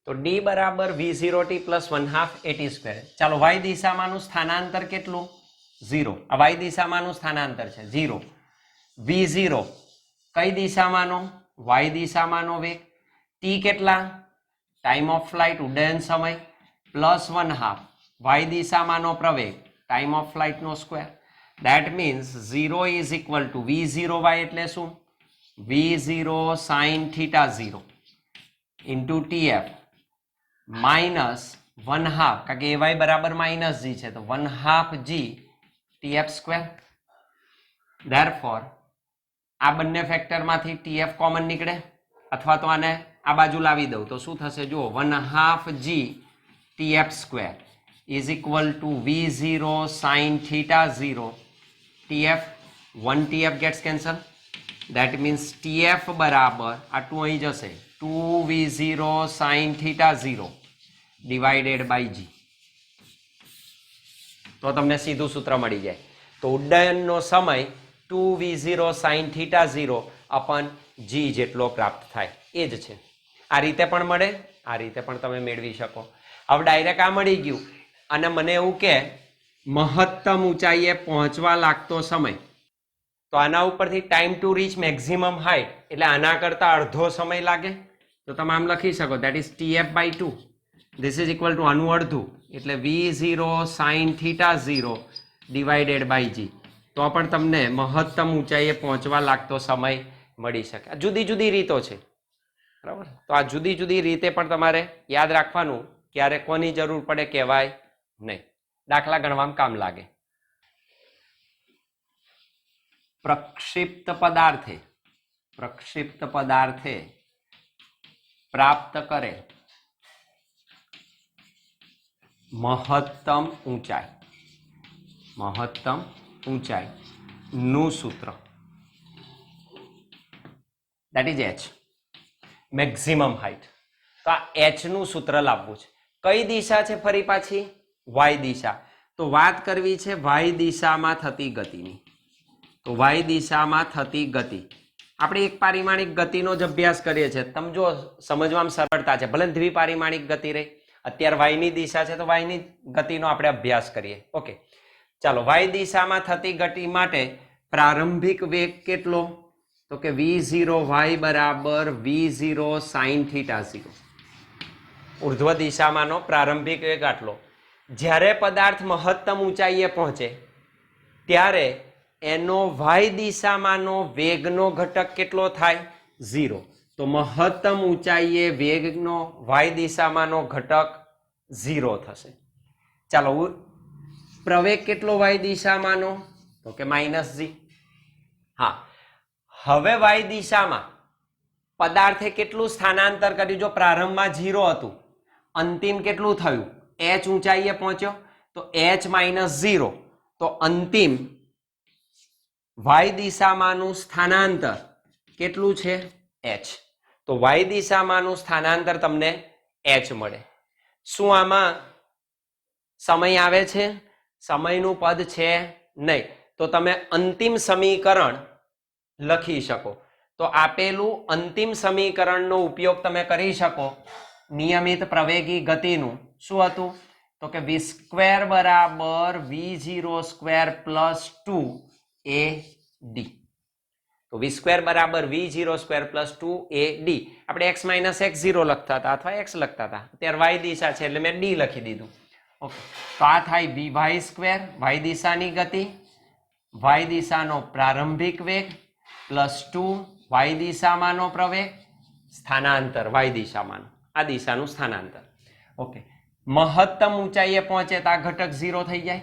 તો ડી બરાબર v0t પ્લસ 1/2 at સ્ક્વેર. ચાલો વાય દિશામાંનું સ્થાનાંતર કેટલું? 0. આ વાય દિશામાંનું સ્થાનાંતર છે 0. v0 કઈ દિશામાંનો? વાય દિશામાંનો વેગ. ટી કેટલા? ટાઈમ ઓફ ફ્લાઇટ ઉડ્ડયન સમય પ્લસ 1/2 વાય દિશામાંનો પ્રવેગ ટાઈમ ઓફ ફ્લાઇટ નો square. That means 0 is equal to v0y એટલે શું? v0 sin theta 0 into tf minus 1/2 કારણ કે ay બરાબર માઇનસ g છે તો 1/2 g tf સ્ક્વેર. ધેરફોર આ બંને ફેક્ટરમાંથી tf કોમન નીકળે અથવા તો આને આ બાજુ લાવી દઉં તો શું થશે? જુઓ 1/2 g tf square is equal to v0 sin theta 0 tf 1 tf gets cancel. That means tf બરાબર આ 2 અહીં જશે 2v0 sin theta 0 divided by g. તો તમને સીધું સૂત્ર મળી જાય. તો ઉડ્ડયનનો સમય 2v0 sin theta 0 અપન g જેટલો પ્રાપ્ત થાય એ જ છે. આ રીતે પણ મળે, આ રીતે પણ તમે મેળવી શકો. હવે ડાયરેક્ટ આ મળી ગયું અને મને એવું કે મહત્તમ ઊંચાઈએ પહોંચવા લાગતો સમય, તો આના ઉપરથી time to reach maximum height એટલે આના કરતા અડધો સમય લાગે. તો તમે આમ લખી શકો that is tf/2. This is equal to આનું અડધું એટલે v0 sin theta 0 divided by g. તો પણ તમને મહત્તમ ઊંચાઈએ પહોંચવા લાગતો સમય મળી શકે. આ જુદી જુદી રીતો છે બરાબર. તો આ જુદી જુદી રીતે પણ તમારે યાદ રાખવાનું, ક્યારે કોની જરૂર પડે કહેવાય નહીં, દાખલા ગણવામાં કામ લાગે. પ્રક્ષિપ્ત પદાર્થે પ્રાપ્ત કરે મહત્તમ ઊંચાઈ નું સૂત્ર that is h, maximum height. તો આ h નું સૂત્ર લાવવું છે. કઈ દિશા છે ફરી પાછી? y દિશા. તો વાત કરવી છે y દિશામાં થતી ગતિની. તો y દિશામાં થતી ગતિ આપણે એક પારિમાણિક ગતિનો જ અભ્યાસ કરીએ છીએ. તમે જો સમજવામાં સરળતા છે, ભલે દ્વિપારિમાણિક ગતિ રહી. અત્યારે y ની દિશા છે તો y ની ગતિનો આપણે અભ્યાસ કરીએ. ઓકે, ચાલો y દિશામાં થતી ગતિ માટે પ્રારંભિક વેગ કેટલો? તો કે v0y બરાબર v0 sin theta 0. ઉર્ધ્વ દિશામાંનો પ્રારંભિક વેગ આટલો. જ્યારે પદાર્થ મહત્તમ ઊંચાઈએ પહોંચે ત્યારે એનો y દિશામાંનો વેગનો ઘટક કેટલો થાય? 0. તો મહત્તમ ઊંચાઈએ વેગનો y દિશામાંનો ઘટક 0 થશે. ચાલો પ્રવેગ કેટલો y દિશામાંનો? તો કે -g. હા, હવે y દિશામાં પદાર્થે કેટલું સ્થાનાંતર કર્યું? જો પ્રારંભમાં 0 હતું, અંતિમ કેટલું થયું? h ઊંચાઈએ પહોંચ્યો તો h -0. તો અંતિમ y દિશામાંનું સ્થાનાંતર કેટલું છે? h. તો y દિશામાંનું સ્થાનાંતર તમને h મળે. શું આમાં સમય આવે છે? સમયનું પદ છે નહીં. તો તમે અંતિમ સમીકરણ લખી શકો. તો આપેલું અંતિમ સમીકરણનો ઉપયોગ તમે કરી શકો નિયમિત પ્રવેગી ગતિનું. શું હતું? તો કે v² બરાબર v0² પ્લસ 2ad. તો v² બરાબર v0² પ્લસ 2ad. આપણે x - x0 લખતા હતા અથવા x લખતા હતા. અત્યારે y દિશા છે એટલે મેં d લખી દીધું. ઓકે, તો આ થાય vy², y દિશાની ગતિ, y દિશાનો પ્રારંભિક વેગ પ્લસ 2 y દિશામાંનો પ્રવેગ, સ્થાનાંતર y દિશામાંનો, આ દિશાનું સ્થાનાંતર. ઓકે, મહત્તમ ઊંચાઈએ પહોંચે તો આ ઘટક 0 થઈ જાય.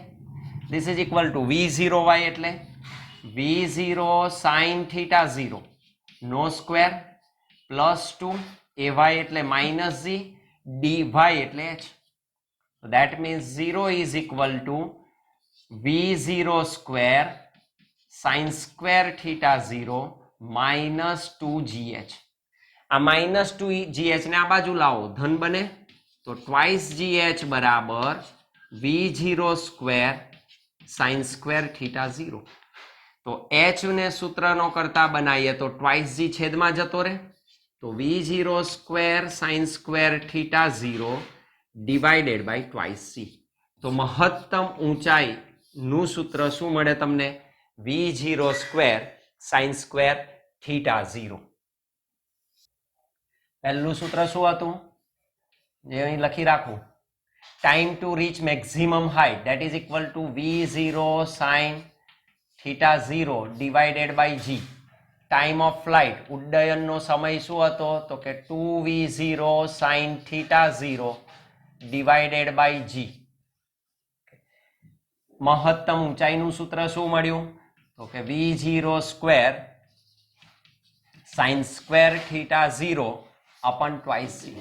This is equal to v0y એટલે v0 sin theta 0 નો સ્ક્વેર પ્લસ 2 ay એટલે -g dy એટલે h. That means 0 is equal to v0² sin square theta 0 minus 2gh. આ -2gh ને આ બાજુ લાવો, ધન બને તો twice gh બરાબર v0² sin square theta 0. તો h ને સૂત્રનો કરતા બનાવીએ તો twice g છેદમાં જતો રહે, તો તો v0 square sine square theta 0 divided by twice c. તો મહત્તમ ઊંચાઈનું સૂત્ર શું મળે તમને? v0 square sine square theta 0. પહેલું સૂત્ર શું હતું? જે અહીં લખી રાખું, time to reach maximum height that is equal to v0 sin theta 0 divided by g. Time of flight, ઉડ્ડયનનો સમય શું હતો? તો કે 2v0 sin theta 0 divided by g. મહત્તમ ઊંચાઈનું સૂત્ર શું મળ્યું? તો કે v0 square sin square theta 0 upon twice c.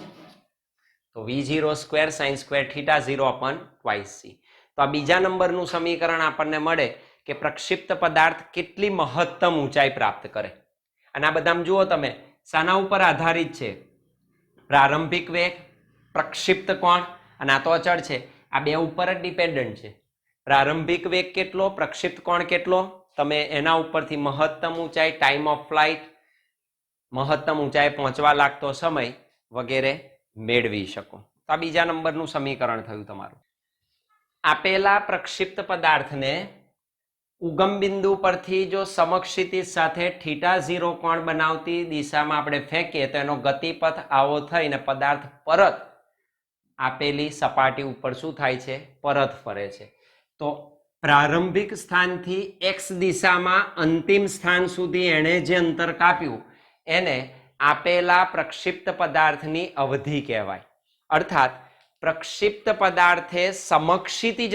તો v0 square sin square theta 0 upon twice c. તો આ બીજા નંબરનું સમીકરણ આપણને મળે કે પ્રક્ષિપ્ત પદાર્થ કેટલી મહત્તમ ઊંચાઈ પ્રાપ્ત કરે. અને આ બધામાં જુઓ તમે શાના ઉપર આધારિત છે? પ્રારંભિક વેગ, પ્રક્ષિપ્ત કોણ અને આ તો અચળ છે. આ બે ઉપર જ ડિપેન્ડન્ટ છે. પ્રારંભિક વેગ કેટલો, પ્રક્ષિપ્ત કોણ કેટલો, તમે એના ઉપરથી મહત્તમ ઊંચાઈ, ટાઈમ ઓફ ફ્લાઇટ, મહત્તમ ઊંચાઈ પહોંચવા લાગતો સમય વગેરે મેળવી શકો. તો આ બીજા નંબરનું સમીકરણ થયું તમારું. આપેલા પ્રક્ષિપ્ત પદાર્થને ઉગમ બિંદુ પરથી જો સમક્ષિતિજ સાથે થીટા 0 કોણ બનાવતી દિશામાં આપણે ફેંકીએ તો એનો ગતિપથ આવો થઈને પદાર્થ પરત આપેલી સપાટી ઉપર શું થાય છે? પરત ફરે છે. તો પ્રારંભિક સ્થાનથી x દિશામાં અંતિમ સ્થાન સુધી એણે જે અંતર કાપ્યું એને આપેલા પ્રક્ષિપ્ત પદાર્થની અવધિ કહેવાય. અર્થાત પ્રક્ષિપ્ત પદાર્થે સમક્ષિતિજ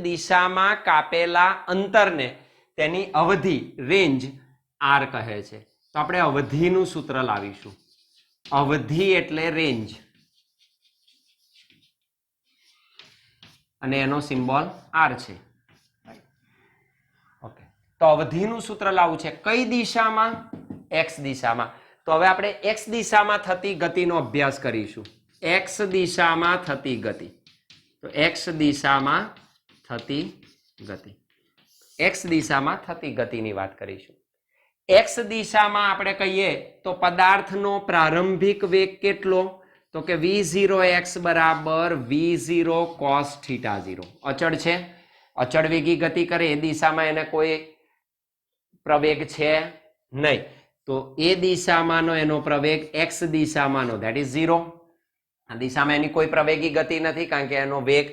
દિશામાં કાપેલા અંતરને તેની અવધિ, રેન્જ r કહે છે. તો આપણે અવધિનું સૂત્ર લાવીશું. અવધિ એટલે રેન્જ અને એનો સિમ્બોલ r છે. ઓકે, તો અવધિનું સૂત્ર લાવવું છે કઈ દિશામાં? x દિશામાં. તો હવે આપણે x દિશામાં થતી ગતિનો અભ્યાસ કરીશું. x દિશામાં થતી ગતિ. તો x દિશામાં થતી ગતિની વાત કરીશું. x દિશામાં આપણે કહીએ તો પદાર્થનો પ્રારંભિક વેગ કેટલો? તો કે v0x બરાબર v0 cos થીટા 0. અચળ છે. અચળ વેગી ગતિ કરે એ દિશામાં એને કોઈ પ્રવેગ છે નહીં. તો એ દિશામાંનો એનો પ્રવેગ x દિશામાંનો that is 0. આ દિશામાં એની કોઈ પ્રવેગી ગતિ નથી કારણ કે એનો વેગ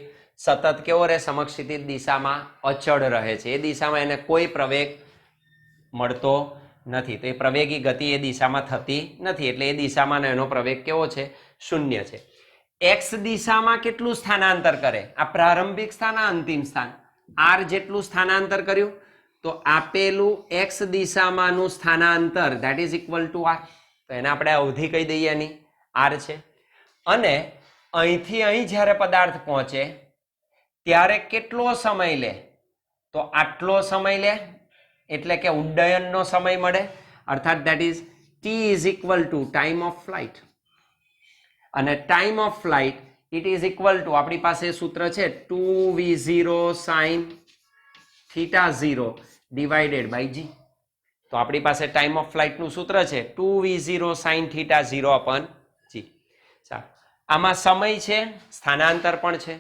સતત કેવો રહે? સમક્ષિતિજ દિશામાં અચળ રહે છે. એ દિશામાં એને કોઈ પ્રવેગ મળતો નથી. તો એ પ્રવેગી ગતિ એ દિશામાં થતી નથી એટલે એ દિશામાં એનો પ્રવેગ કેવો છે? શૂન્ય છે. x દિશામાં કેટલું સ્થાનાંતર કરે? આ પ્રારંભિક સ્થાન, આ અંતિમ સ્થાન, r જેટલું સ્થાનાંતર કર્યું. તો આપેલું x દિશામાંનું સ્થાનાંતર that is equal to r. તો એને આપણે અવધિ કહી દઈએ, એની r છે. અને અહીંથી અહીં જ્યારે પદાર્થ પહોંચે ત્યારે કેટલો સમય લે? તો આટલો સમય લે એટલે કે ઉડ્ડયનનો સમય મળે. અર્થાત that is t is equal to time of flight. અને time of flight it is equal to, આપણી પાસે સૂત્ર છે 2v0 sin theta 0 divided by g. તો આપણી પાસે ટાઈમ ઓફ ફ્લાઇટનું સૂત્ર છે 2v0 sin theta 0 upon g. ચાલો, આમાં સમય છે, સ્થાનાંતર પણ છે.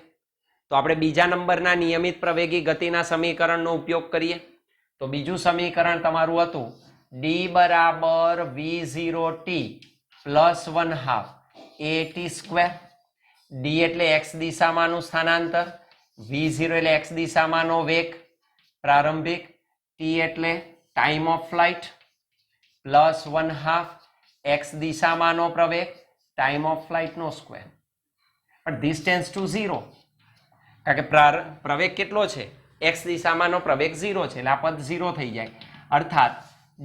તો આપણે બીજા નંબરના નિયમિત પ્રવેગી ગતિના સમીકરણનો ઉપયોગ કરીએ. તો બીજું સમીકરણ તમારું હતું d બરાબર v0t plus 1/2 at square. d એટલે x દિશામાંનું સ્થાનાંતર, v0 એટલે x દિશામાંનો વેગ પ્રારંભિક, t એટલે time of flight, plus 1/2 x દિશામાંનો પ્રવેગ, ટાઈમ ઓફ ફ્લાઇટનો સ્ક્વેર. પણ ધીસ ટેન્ડ્સ ટુ 0 કારણ કે પ્રવેગ કેટલો છે? x દિશામાંનો પ્રવેગ 0 છે એટલે આ પદ 0 થઈ જાય. અર્થાત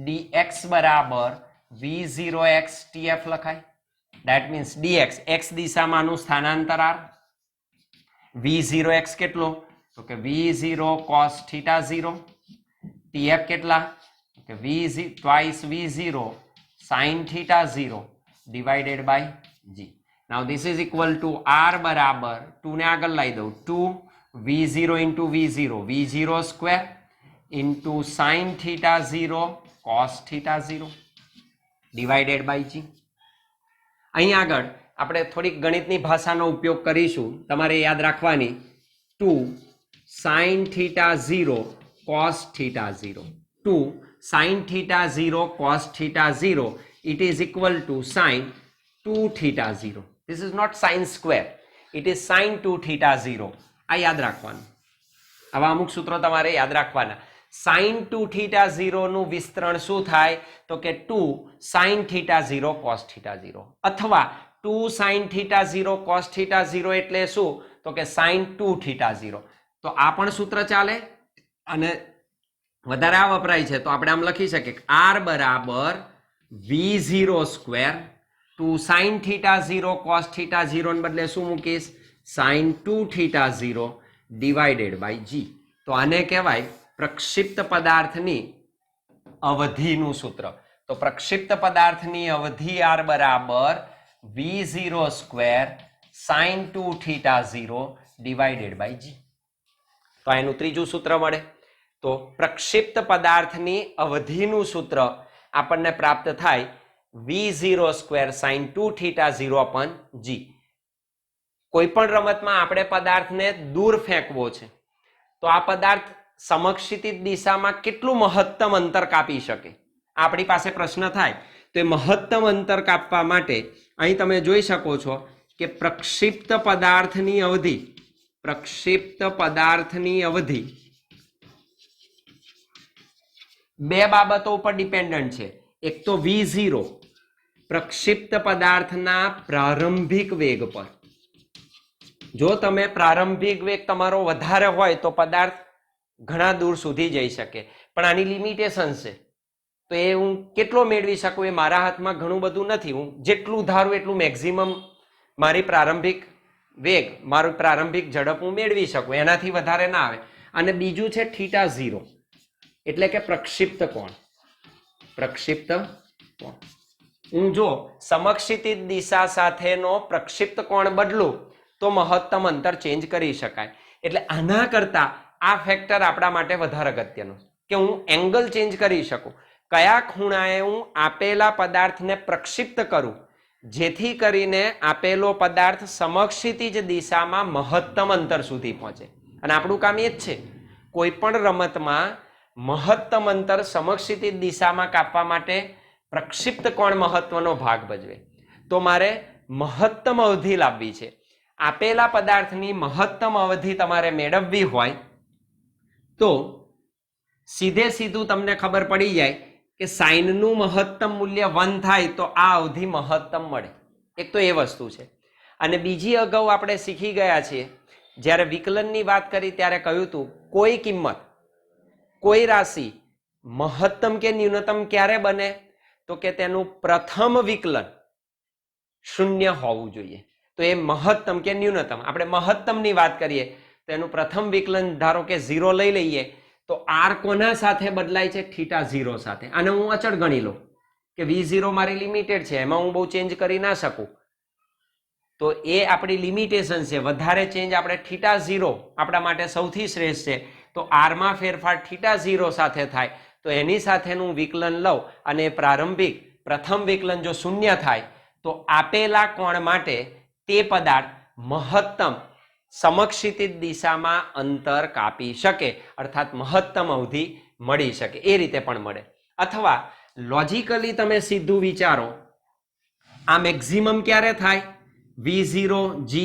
dx બરાબર v0x tf લખાય. That means dx x દિશામાંનું સ્થાનાંતર r. v0x કેટલો? તો કે v0 cos થીટા 0. tf કેટલા? તો કે twice v0 sin theta 0 divided by g. Now this is equal to r બરાબર 2 ને આગળ લાવી દઉં 2 v0 into v0 v0 square into sin theta 0 cos theta 0. Divided by g. અહીં આગળ આપણે થોડીક ગણિતની ભાષાનો ઉપયોગ કરીશું, તમારે યાદ રાખવાની. 2 sin theta 0 cos theta 0, 2 sin theta 0 cos theta 0, it is equal to sin 2 theta 0. This is not sin square, it is sin 2 theta 0. આ યાદ રાખવાનું. આવા અમુક સૂત્રો તમારે યાદ રાખવાના. sin 2 theta 0 નું વિસ્તરણ શું થાય? તો કે 2 sin theta 0 cos theta 0, અથવા 2 sin theta 0 cos theta 0 એટલે શું? તો કે sin 2 theta 0. તો આ પણ સૂત્ર ચાલે, અને વધારે આ વપરાય છે તો આપણે આમ લખી શકીએ r બરાબર v0 square 2 sin theta 0 cos theta 0 ને બદલે શું મૂકીશ? sin 2 theta 0 divided by g. તો આને કહેવાય પ્રક્ષિપ્ત પદાર્થની અવધિનું સૂત્ર. તો પ્રક્ષિપ્ત પદાર્થની અવધિ r બરાબર v0 square sin 2 theta 0 divided by g. તો એનું ત્રીજું સૂત્ર મળે. તો પ્રક્ષિપ્ત પદાર્થની અવધિનું સૂત્ર આપણને પ્રાપ્ત થાય v0 square sin 2 theta 0 upon g. કોઈ પણ રમતમાં આપણે પદાર્થને દૂર ફેંકવો છે તો આ પદાર્થ સમક્ષિતિજ દિશામાં કેટલું મહત્તમ અંતર કાપી શકે, આપણી પાસે પ્રશ્ન થાય. તો એ મહત્તમ અંતર કાપવા માટે અહીં તમે જોઈ શકો છો કે પ્રક્ષિપ્ત પદાર્થની અવધિ, પ્રક્ષિપ્ત પદાર્થની અવધિ બે બાબતો ઉપર ડિપેન્ડન્ટ છે. એક તો v0 પ્રક્ષિપ્ત પદાર્થના પ્રારંભિક વેગ પર. જો તમે પ્રારંભિક વેગ તમારો વધારે હોય તો પદાર્થ ઘણા દૂર સુધી જઈ શકે, પણ આની લિમિટેશન છે. તો એ હું કેટલો મેળવી શકું એ મારા હાથમાં ઘણું બધું નથી. હું જેટલું ધારું એટલું મેક્સિમમ મારી પ્રારંભિક વેગ, મારું પ્રારંભિક ઝડપ હું મેળવી શકું, એનાથી વધારે ના આવે. અને બીજું છે થીટા 0 એટલે કે પ્રક્ષિપ્ત કોણ. પ્રક્ષિપ્ત કોણ હું જો સમક્ષિતિજ દિશા સાથેનો પ્રક્ષિપ્ત કોણ બદલું તો મહત્તમ અંતર ચેન્જ કરી શકાય. એટલે આના કરતા આ ફેક્ટર આપણા માટે વધારે અગત્યનો કે હું એંગલ ચેન્જ કરી શકું, કયા ખૂણાએ હું આપેલા પદાર્થને પ્રક્ષિપ્ત કરું જેથી કરીને આપેલો પદાર્થ સમક્ષિતિજ દિશામાં મહત્તમ અંતર સુધી પહોંચે. અને આપણું કામ એ જ છે, કોઈ પણ રમતમાં મહત્તમ અંતર સમક્ષિતિજ દિશામાં કાપવા માટે પ્રક્ષિપ્ત કોણ મહત્વનો ભાગ ભજવે. તો મારે મહત્તમ અવધિ લાવવી છે. આપેલા પદાર્થની મહત્તમ અવધિ તમારે મેળવવી હોય તો સીધે સીધું તમને ખબર પડી જાય કે સાઇનનું મહત્તમ મૂલ્ય 1 થાય તો આ અવધિ મહત્તમ મળે. એક તો એ વસ્તુ છે. અને બીજી અગાઉ આપણે શીખી ગયા છીએ, જ્યારે વિકલનની વાત કરી ત્યારે કહ્યું હતું કોઈ કિંમત, કોઈ રાશિ મહત્તમ કે ન્યૂનતમ ક્યારે બને? તો કે તેનું પ્રથમ વિકલન 0 હોવું જોઈએ. તો એ મહત્તમ કે ન્યૂનતમ, આપણે મહત્તમની વાત કરીએ તો એનું પ્રથમ વિકલન ધારો કે 0 લઈ લઈએ તો r કોના સાથે બદલાય છે? થીટા 0 સાથે. અને હું અચળ ગણી લઉં કે v0 મારી લિમિટેડ છે, એમાં હું બહુ ચેન્જ કરી ના શકું. તો એ આપણી લિમિટેશન છે. વધારે ચેન્જ આપણે થીટા 0 આપણા માટે સૌથી શ્રેષ્ઠ છે. તો r માં ફેરફાર થીટા 0 સાથે થાય તો એની સાથેનું વિકલન લઉં અને પ્રારંભિક પ્રથમ વિકલન જો 0 થાય તો આપેલા કોણ માટે તે પદાર્થ મહત્તમ સમક્ષિતિજ દિશામાં અંતર કાપી શકે, અર્થાત મહત્તમ અવધિ મળી શકે. એ રીતે પણ મળે. અથવા લોજિકલી તમે સીધું વિચારો, આ મેક્સિમમ ક્યારે થાય? v0 g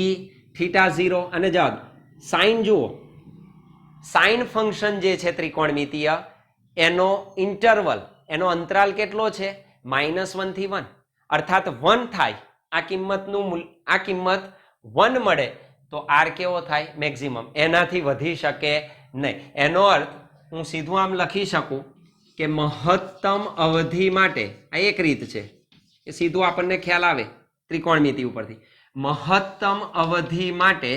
થીટા 0 અને જવાબ સાઇન જુઓ. સાઇન ફંક્શન જે છે ત્રિકોણમિતીય, એનો ઇન્ટરવલ, એનો અંતરાલ કેટલો છે? -1 થી 1. અર્થાત 1 થાય આ કિંમતનું, આ કિંમત 1 મળે તો r કેવો થાય? મેક્સિમમ. એનાથી વધી શકે નહીં. એનો અર્થ હું સીધું આમ લખી શકું કે મહત્તમ અવધિ માટે, આ એક રીત છે કે સીધું આપણને ખ્યાલ આવે ત્રિકોણમિતિ ઉપરથી. મહત્તમ અવધિ માટે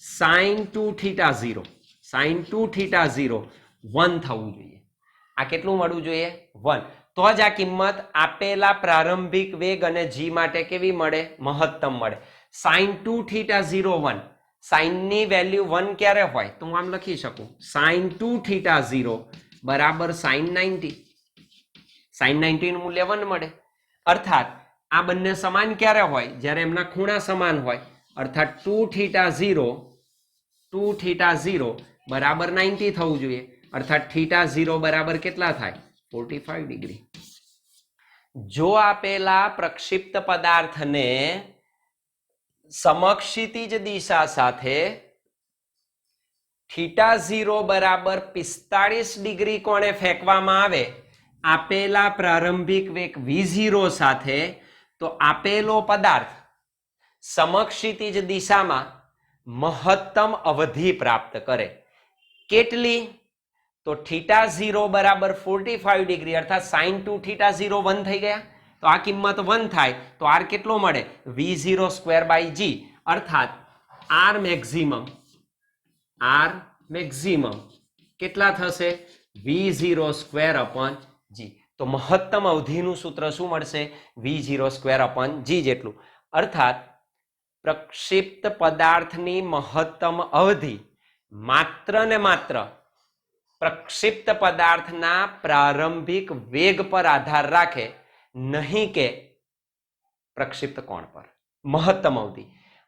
sin 2 થીટા 0, sin 2 થીટા 0 1 થવું જોઈએ. આ કેટલું મળવું જોઈએ? 1. તો જ આ કિંમત આપેલા પ્રારંભિક વેગ અને g માટે કેવી મળે? મહત્તમ મળે. sin 2 થીટા 0 1, sin ની વેલ્યુ 1 ક્યારે હોય? તો હું આમ લખી શકું sin 2 થીટા 0 બરાબર sin 90. sin 90 નું મૂલ્ય 1 મળે. અર્થાત આ બંને સમાન ક્યારે હોય? જ્યારે એમના ખૂણા સમાન હોય, અર્થાત 2θ0 બરાબર 90 થવું જોઈએ, અર્થાત θ0 બરાબર કેટલા થાય? 45 ડિગ્રી. જો આપેલા પ્રક્ષિપ્ત પદાર્થને સમક્ષિતિજ દિશા સાથે θ0 બરાબર 45 ડિગ્રી કોણે ફેંકવામાં આવે આપેલા પ્રારંભિક વેગ v0 સાથે, તો આપેલો પદાર્થ સમક્ષિતિજ દિશામાં મહત્તમ અવધિ પ્રાપ્ત કરે. કેટલી? તો θ0 બરાબર 45 ડિગ્રી, અર્થાત sin 2θ0 1 થઈ ગયા, તો આ કિંમત 1 થાય તો r કેટલો મળે? v0 સ્ક્વેર બાય g, અર્થાત r મેક્સિમમ કેટલા થશે? v0 square upon g. તો મહત્તમ અવધિનું સૂત્ર શું મળશે? v0 સ્ક્વેર અપોન g જેટલું. અર્થાત પ્રક્ષિપ્ત પદાર્થની મહત્તમ અવધિ માત્ર ને માત્ર પ્રક્ષિપ્ત પદાર્થના પ્રારંભિક વેગ પર આધાર રાખે, નહીં કે પ્રક્ષિપ્ત કોણ પર. મહત્તમ અવધિ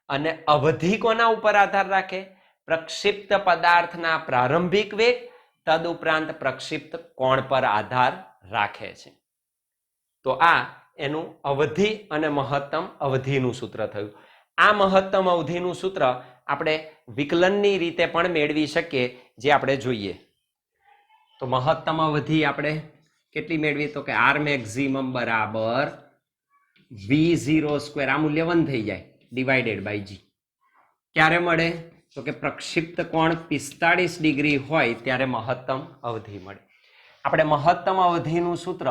અને અવધિ કોના ઉપર આધાર રાખે? પ્રક્ષિપ્ત પદાર્થના પ્રારંભિક વેગ તદુપરાંત પ્રક્ષિપ્ત કોણ પર આધાર રાખે છે. તો આ એનું અવધિ અને મહત્તમ અવધિનું સૂત્ર થયું. આ મહત્તમ અવધિનું સૂત્ર આપણે વિકલનની રીતે પણ મેળવી શકીએ, જે આપણે જોઈએ. તો મહત્તમ અવધિ આપણે કેટલી મેળવી? તો કે r મેક્સિમમ બરાબર v0 સ્ક્વેર, આ મૂલ્ય 1 થઈ જાય, ડિવાઇડેડ બાય g. ક્યારે મળે? તો કે પ્રક્ષિપ્ત કોણ 45 ડિગ્રી હોય ત્યારે મહત્તમ અવધિ મળે. આપણે મહત્તમ અવધિનું સૂત્ર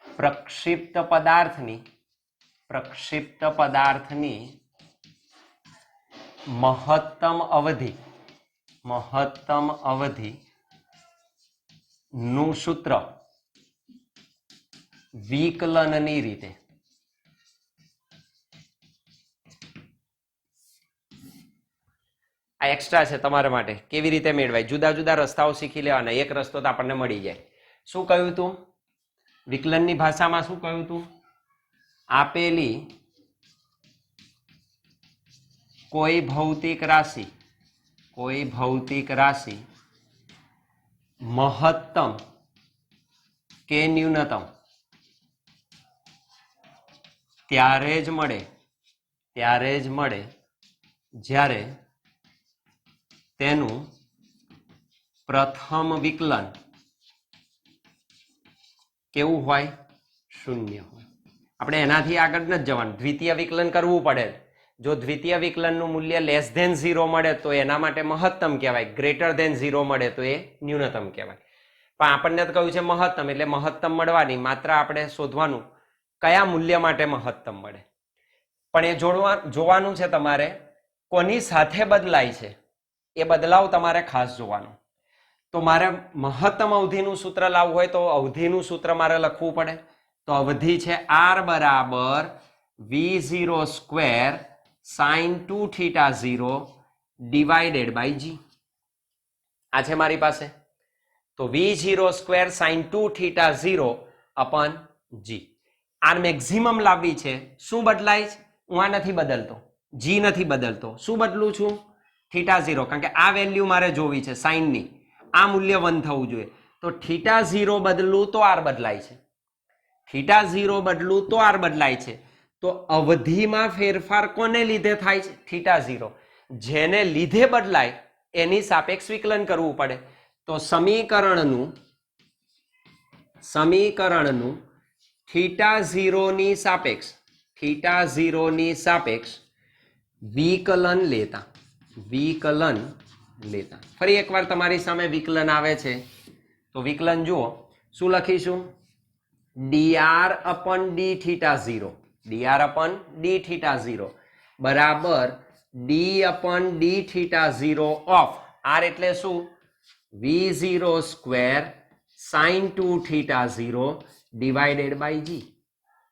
પ્રક્ષિપ્ત પદાર્થની મહત્તમ અવધિ નું સૂત્ર વિકલનની રીતે આ એક્સ્ટ્રા છે તમારા માટે. કેવી રીતે મેળવાય? જુદા જુદા રસ્તાઓ શીખી લેવાના, એક રસ્તો તો આપણને મળી જાય. શું કહ્યું તું? વિકલનની ભાષામાં શું કહ્યું તું? આપેલી કોઈ ભૌતિક રાશિ મહત્તમ કે ન્યૂનતમ ત્યારે જ મળે જ્યારે તેનું પ્રથમ વિકલન કેવું હોય? શૂન્ય હોય. આપણે એનાથી આગળ નથી જવાનું, દ્વિતીય વિકલન કરવું પડે. જો દ્વિતીય વિકલનનું મૂલ્ય લેસ ધેન 0 મળે તો એના માટે મહત્તમ કહેવાય, ગ્રેટર ધેન 0 મળે તો એ ન્યૂનતમ કહેવાય. પણ આપણને તો કહ્યું છે મહત્તમ, એટલે મહત્તમ મળવાની માત્ર આપણે શોધવાનું કયા મૂલ્ય માટે મહત્તમ મળે. પણ એ જોવાનું છે તમારે કોની સાથે બદલાય છે, એ બદલાવ તમારે ખાસ જોવાનો. તો મારે મહત્તમ અવધિનું સૂત્ર લાવવું હોય તો અવધિનું સૂત્ર મારે લખવું પડે. તો અવધિ છે r બરાબર v0 square sin 2θ0 divided by g. આ છે મારી પાસે. તો v0 square sin 2θ0 upon g. R maximum લાવવી છે. શું બદલાય છે? હું આ નથી બદલતો, g નથી બદલતો. શું બદલું છું? θ0, કારણ કે આ વેલ્યુ મારે જોવી છે સાઇનની. આ મૂલ્ય 1 થવું જોઈએ. તો θ0 બદલું તો r બદલાય છે, θ0 બદલું તો r બદલાય છે. તો અવધિમાં ફેરફાર કોને લીધે થાય છે? θ0. જેને લીધે બદલાય એની સાપેક્ષ વિકલન કરવું પડે. તો સમીકરણનું θ0 ની સાપેક્ષ વિકલન લેતા. ફરી એકવાર તમારી સામે વિકલન આવે છે તો વિકલન જુઓ. શું લખીશું? dr upon dθ0 બરાબર d upon dθ0 of r એટલે શું? v0 square sin 2θ0 divided by g.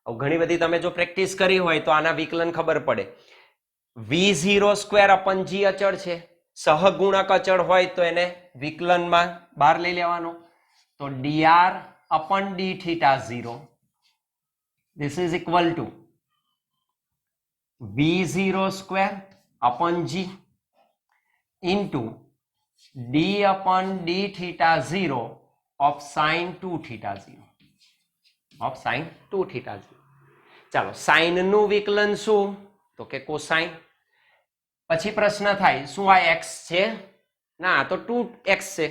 ઘણી બધી તમે જો પ્રેક્ટિસ કરી હોય તો આના વિકલન ખબર પડે. v0 સ્ક્વેર અપન g અચળ છે, સહગુણક અચળ હોય તો એને વિકલનમાં બહાર લઈ લેવાનો. તો dr upon dθ0 this is equal to v0 square upon g into d upon d theta 0 of sin 2 theta 0 of sin 2 theta 0. ચાલો સાઇન નું વિકલન શું? તો કે કોસાઇન. પછી પ્રશ્ન થાય શું આ x છે? ના, તો 2x છે.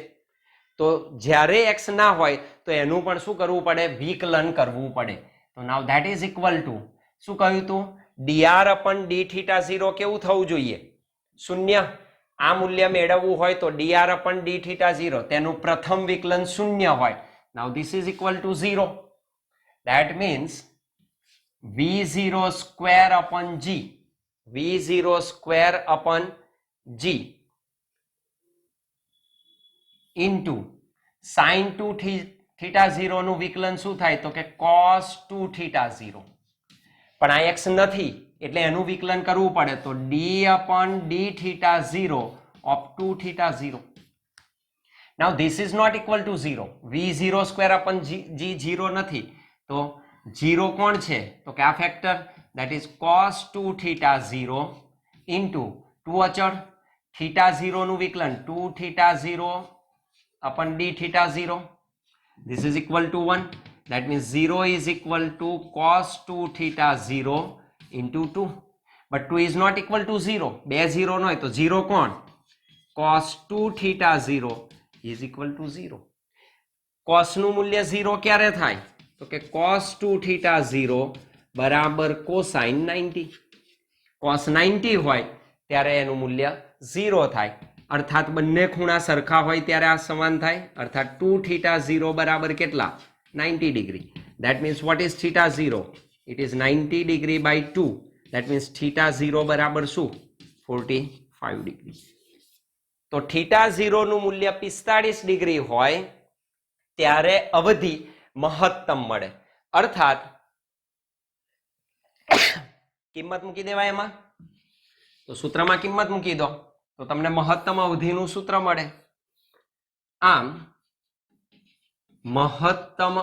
તો જ્યારે x ના હોય તો એનું પણ શું કરવું પડે? વિકલન કરવું પડે. તો નાઉ ધેટ ઇઝ ઇક્વલ ટુ શું કહ્યું તું? dr upon d theta 0 કેવું થવું જોઈએ? શૂન્ય. આ મૂલ્ય મેળવવું હોય તો dr upon d theta 0 તેનું પ્રથમ વિકલન શૂન્ય હોય. Now this is equal to 0. that means v0 square upon g, v0 square upon g into sin 2 theta 0 નું વિકલન શું થાય? તો કે cos 2 theta 0. પણ આ x નથી એટલે એનું વિકલન કરવું પડે. તો d upon d theta 0 of 2 theta 0. now this is not equal to 0. v0 square upon g 0 નથી. તો 0 કોણ છે? તો કે આ factor, that is cos 2 theta 0 into 2 અચળ theta 0 નું વિકલન 2 theta 0 upon d theta 0. this is equal to 1. that means 0 is equal to cos 2 theta 0 into 2. but 2 is not equal to 0. બે 0 ન હોય તો 0 કોણ? cos 2 theta 0 is equal to 0. cos નું મૂલ્ય 0 ક્યારે થાય? તો કે cos 2 theta 0 બરાબર cosine 90. cos 90 હોય ત્યારે એનું મૂલ્ય 0 થાય. અર્થાત બંને ખૂણા સરખા હોય ત્યારે આ સમાન થાય. અર્થાત 2 theta 0 બરાબર કેટલા? 90 degree. that means what is theta 0? it is 90 degree by 2. that means theta 0 બરાબર શું? 45 ડિગ્રી. તો theta 0 નું મૂલ્ય 45 ડિગ્રી હોય ત્યારે અવધિ મહત્તમ મળે. અર્થાત કિંમત મૂકી દેવાય એમાં. તો સૂત્રમાં કિંમત મૂકી દો તો તમને મહત્તમ અવધિનું સૂત્ર મળે. આમ મહત્તમ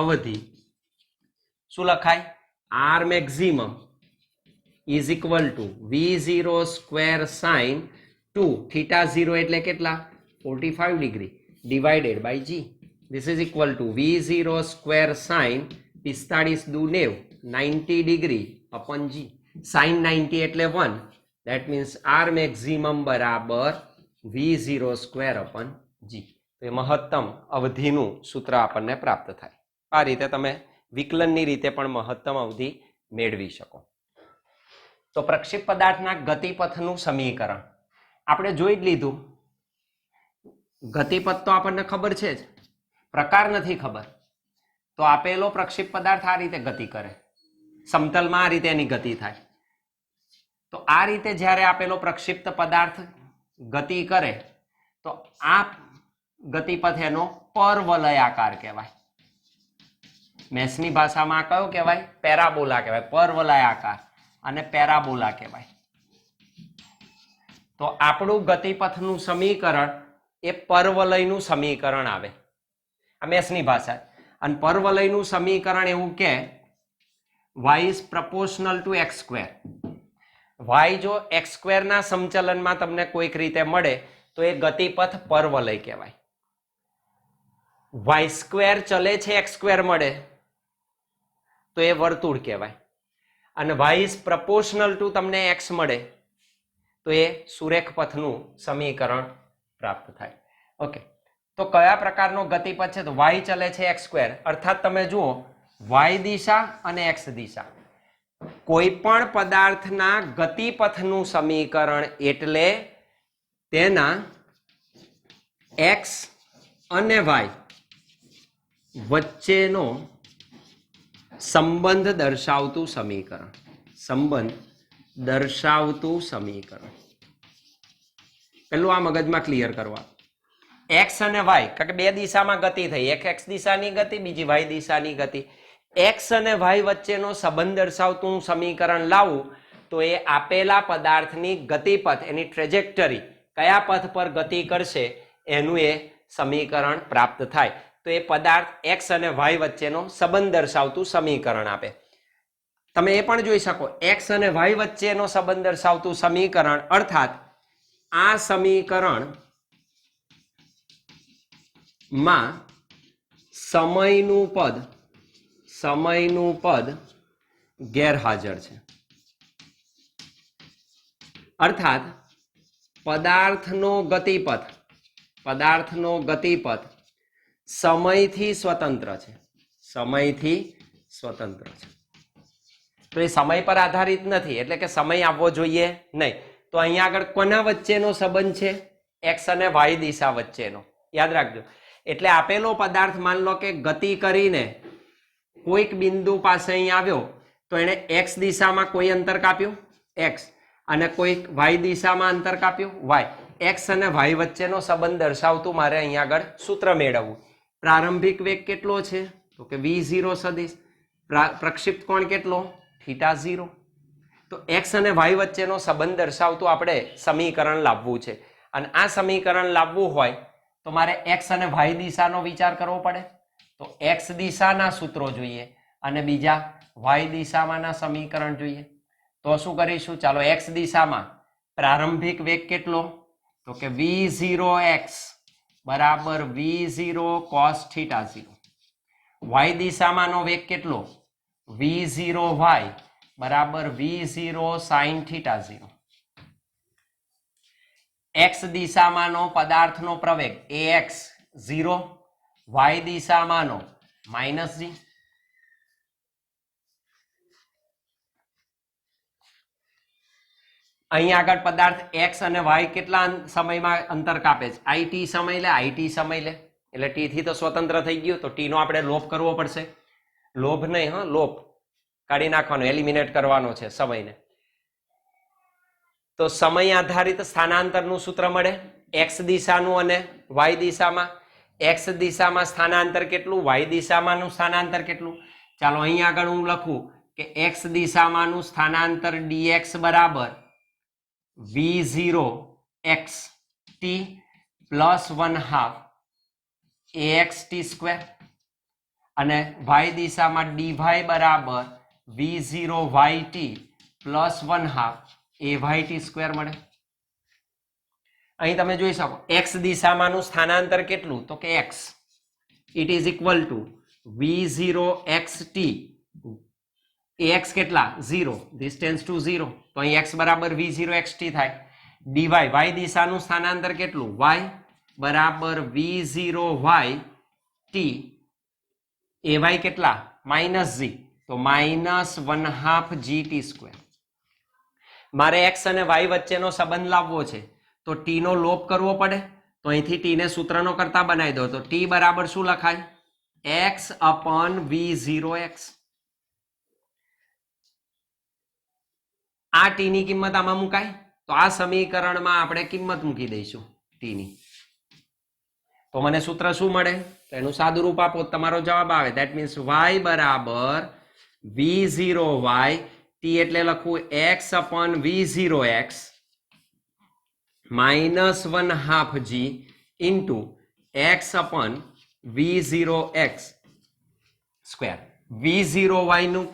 અવધિ શું લખાય? r maximum is equal to v0 square sin 2 theta 0 એટલે કેટલા? 45 degree divided by g. this is equal to v0 square sin 45 દુ 90 ડિગ્રી upon g. sin 90 એટલે 1. that means r maximum બરાબર v0 square upon g. તો એ મહત્તમ અવધિનું સૂત્ર આપણને પ્રાપ્ત થાય. આ રીતે તમે વિકલનની રીતે પણ મહત્તમ અવધિ મેળવી શકો. તો પ્રક્ષેપ પદાર્થના ગતિપથનું સમીકરણ આપણે જોઈ જ લીધું. ગતિપથ તો આપણને ખબર છે જ, પ્રકાર નથી ખબર. તો આપેલો પ્રક્ષેપ પદાર્થ આ રીતે ગતિ કરે, સમતલમાં આ રીતે એની ગતિ થાય. તો આ રીતે જ્યારે આપેલો પ્રક્ષિપ્ત પદાર્થ ગતિ કરે તો આ ગતિપથ એનો પરવલયાકાર કહેવાય. મેથ્સની ભાષામાં કયો કહેવાય? પેરાબોલા કહેવાય. પરવલયાકાર અને પેરાબોલા કહેવાય. તો આપણું ગતિપથનું સમીકરણ એ પરવલયનું સમીકરણ આવે. આ મેથ્સની ભાષા. અને પરવલયનું સમીકરણ એવું કે y is proportional to x square. y જો x square ના સમચલનમાં તમને કોઈક રીતે મળે તો એ ગતિપથ પરવલય કહેવાય. y square ચલે છે x square મળે તો એ વર્તુળ કહેવાય. અને y is proportional to તમને x મળે તો એ સુરેખ પથનું સમીકરણ પ્રાપ્ત થાય. ઓકે, તો કયા પ્રકારનો ગતિપથ છે? તો y ચલે છે x square. અર્થાત તમે જુઓ y દિશા અને x દિશા. કોઈ પણ પદાર્થના ગતિપથનું સમીકરણ એટલે તેના x અને y વચ્ચેનો સંબંધ દર્શાવતું સમીકરણ. પેલું આ મગજમાં ક્લિયર કરવા. x અને y, કારણ કે બે દિશામાં ગતિ થઈ, એક x દિશાની ગતિ, બીજી y દિશાની ગતિ. x અને y વચ્ચેનો સંબંધ દર્શાવતું સમીકરણ લાવું તો એ આપેલા પદાર્થની ગતિપથ, એની ટ્રેજેક્ટરી કયા પથ પર ગતિ કરશે એનું એ સમીકરણ પ્રાપ્ત થાય. તો તો એ પદાર્થ x અને y વચ્ચેનો સંબંધ દર્શાવતું સમીકરણ આપે. તમે એ પણ જોઈ શકો x અને y વચ્ચેનો સંબંધ દર્શાવતું સમીકરણ અર્થાત આ સમીકરણ માં સમયનું પદ ગેરહાજર છે. અર્થાત પદાર્થનો ગતિપથ સમયથી સ્વતંત્ર છે. તો એ સમય પર આધારિત નથી, એટલે કે સમય આવવો જોઈએ નહીં. તો અહીંયા આગળ કોના વચ્ચેનો સંબંધ છે? x અને y દિશા વચ્ચેનો. યાદ રાખજો. એટલે આપેલો પદાર્થ માન લો કે ગતિ કરીને કોઈક બિંદુ પાસે અહીં આવ્યો તો એને x દિશામાં કોઈ અંતર કાપ્યું x અને કોઈક y દિશામાં અંતર કાપ્યું y. x અને y વચ્ચેનો સંબંધ દર્શાવતું મારે અહીંયા આગળ સૂત્ર મેળવવું. પ્રારંભિક વેગ કેટલો છે? તો કે v0 સદિશ. પ્રક્ષિપ્ત કોણ કેટલો? θ0. તો x અને y વચ્ચેનો સંબંધ દર્શાવતું આપણે સમીકરણ લાવવું છે. અને આ સમીકરણ લાવવું હોય તો મારે x અને y દિશાનો વિચાર કરવો પડે. તો x દિશાના સૂત્રો જોઈએ અને બીજા y દિશામાંના સમીકરણ જોઈએ. તો શું કરીશું? ચાલો x દિશામાં પ્રારંભિક વેગ કેટલો? તો કે v0x બરાબર v0 cos θ0. y દિશામાંનો વેગ કેટલો? v0y બરાબર v0 sin θ0. x દિશામાંનો પદાર્થનો પ્રવેગ ax 0, y દિશામાંનો -g. અહીંયા આગળ પદાર્થ x અને y કેટલા સમયમાં અંતર કાપે છે? it સમય લે, it સમય લે. એટલે t થી તો સ્વતંત્ર થઈ ગયું, તો t નો આપણે લોપ કરવો પડશે. લોભ નહીં, હા, લોપ કાઢી નાખવાનો, એલિમિનેટ કરવાનો છે સમયને. તો સમય આધારિત સ્થાનાંતરનું સૂત્ર મળે x દિશાનું અને y દિશામાં. x દિશામાં સ્થાનાંતર કેટલું? y દિશામાંનું સ્થાનાંતર કેટલું? ચાલો અહીંયા આગળ હું લખું કે x દિશામાંનું સ્થાનાંતર dx બરાબર v0xt પ્લસ 1/2 axt² અને y દિશામાં dy બરાબર v0yt પ્લસ 1/2 ayt² મળે. અહીં તમે જોઈ શકો x દિશામાંનું સ્થાનાંતર કેટલું? તો કે x. It is equal two v0xt. ax કેટલા? 0. This tends to 0. તો અહીં x બરાબર v0xt થાય. dy y દિશાનું સ્થાનાંતર કેટલું? y બરાબર v0yt. ay કેટલા? -g. તો -1/2 gt². મારે x અને y વચ્ચેનો સંબંધ લાવવો છે તો t નો લોપ કરવો પડે. તો અહીંથી t ને સૂત્રનો કરતા બનાવી દો. તો t બરાબર શું લખાય? x upon v0x. આ t ની કિંમત આમાં મુકાય તો આ સમીકરણમાં આપણે કિંમત મૂકી દઈશું t ની. તો મને સૂત્ર શું મળે? તો એનું સાદું રૂપ આપો, તમારો જવાબ આવે. ધેટ મીન્સ y બરાબર v0y. t એટલે લખું x upon v0x -1/2 g into x upon v0x square. v0y નું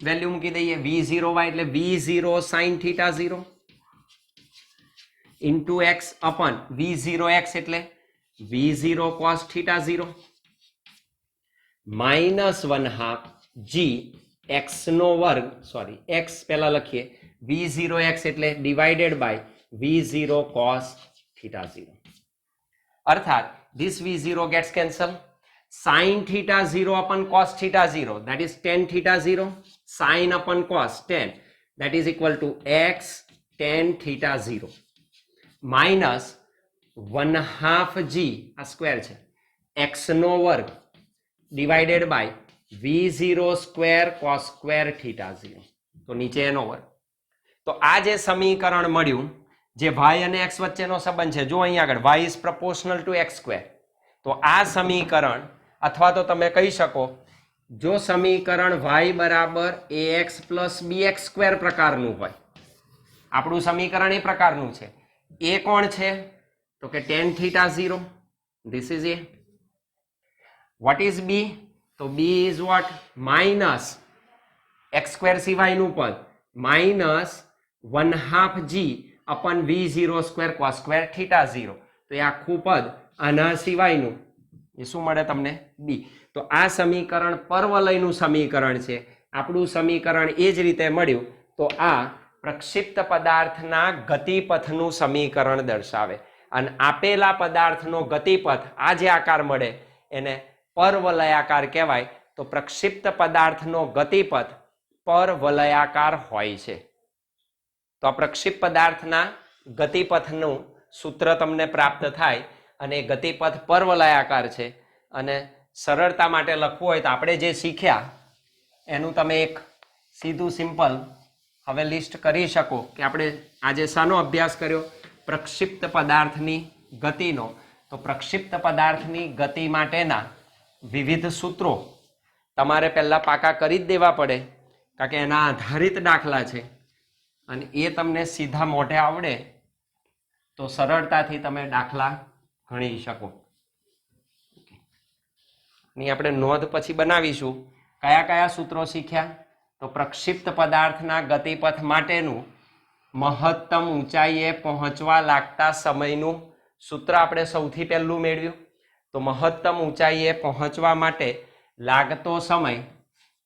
વેલ્યુ મૂકી દઈએ. v0y એટલે v0 sin θ0 into x upon v0x એટલે v0 cos θ0 -1/2 g x નો વર્ગ, સોરી x પહેલા લખીએ, v0x એટલે ડિવાઇડેડ બાય v0 cos θ0. અર્થાત this v0 gets cancelled. sin θ0 upon cos θ0, that is tan θ0. sin upon cos tan, that is equal to x tan θ0 minus 1/2 g આ square છે x નો વર્ગ divided by v0 square cos square θ0. તો નીચે એનો વર્ગ. તો આ જે સમીકરણ મળ્યું જે y અને x વચ્ચેનો સંબંધ છે, જો અહીં આગળ y is proportional to x square. તો આ સમીકરણ અથવા તો તમે કહી શકો જો સમીકરણ y બરાબર ax plus bx² પ્રકારનું હોય, આપણું સમીકરણ એ પ્રકારનું છે. એ કોણ છે? તો કે tan θ0. This is A. What is B? તો B is what? Minus X square સિવાયનું પદ minus 1/2 g upon v0 square cos square theta 0. તો એ આખું પદ આના સિવાયનું એ શું મળે તમને? બી. તો આ સમીકરણ પરવલયનું સમીકરણ છે. આપણું સમીકરણ એ જ રીતે મળ્યું. તો આ પ્રક્ષિપ્ત પદાર્થના ગતિપથનું સમીકરણ દર્શાવે. અને આપેલા પદાર્થનો ગતિપથ આ જે આકાર મળે એને પરવલયાકાર કહેવાય. તો પ્રક્ષિપ્ત પદાર્થનો ગતિપથ પરવલયાકાર હોય છે. તો આ પ્રક્ષિપ્ત પદાર્થના ગતિપથનું સૂત્ર તમને પ્રાપ્ત થાય અને ગતિપથ પરવલયાકાર છે. અને સરળતા માટે લખવું હોય તો આપણે જે શીખ્યા એનું તમે એક સીધું સિમ્પલ હવે લિસ્ટ કરી શકો કે આપણે આજે શાનો અભ્યાસ કર્યો? પ્રક્ષિપ્ત પદાર્થની ગતિનો. તો પ્રક્ષિપ્ત પદાર્થની ગતિ માટેના વિવિધ સૂત્રો તમારે પહેલા પાકા કરી જ દેવા પડે, કારણ કે એના આધારિત દાખલા છે અને એ તમને સીધા મોઢે આવડે તો સરળતાથી તમે દાખલા ગણી શકો. ની આપણે નોંધ પછી બનાવીશું. કયા કયા સૂત્રો શીખ્યા? તો પ્રક્ષિપ્ત પદાર્થના ગતિપથ માટેનું મહત્તમ ઊંચાઈએ પહોંચવા લાગતા સમયનું સૂત્ર આપણે સૌથી પહેલું મેળવ્યું. તો મહત્તમ ઊંચાઈએ પહોંચવા માટે લાગતો સમય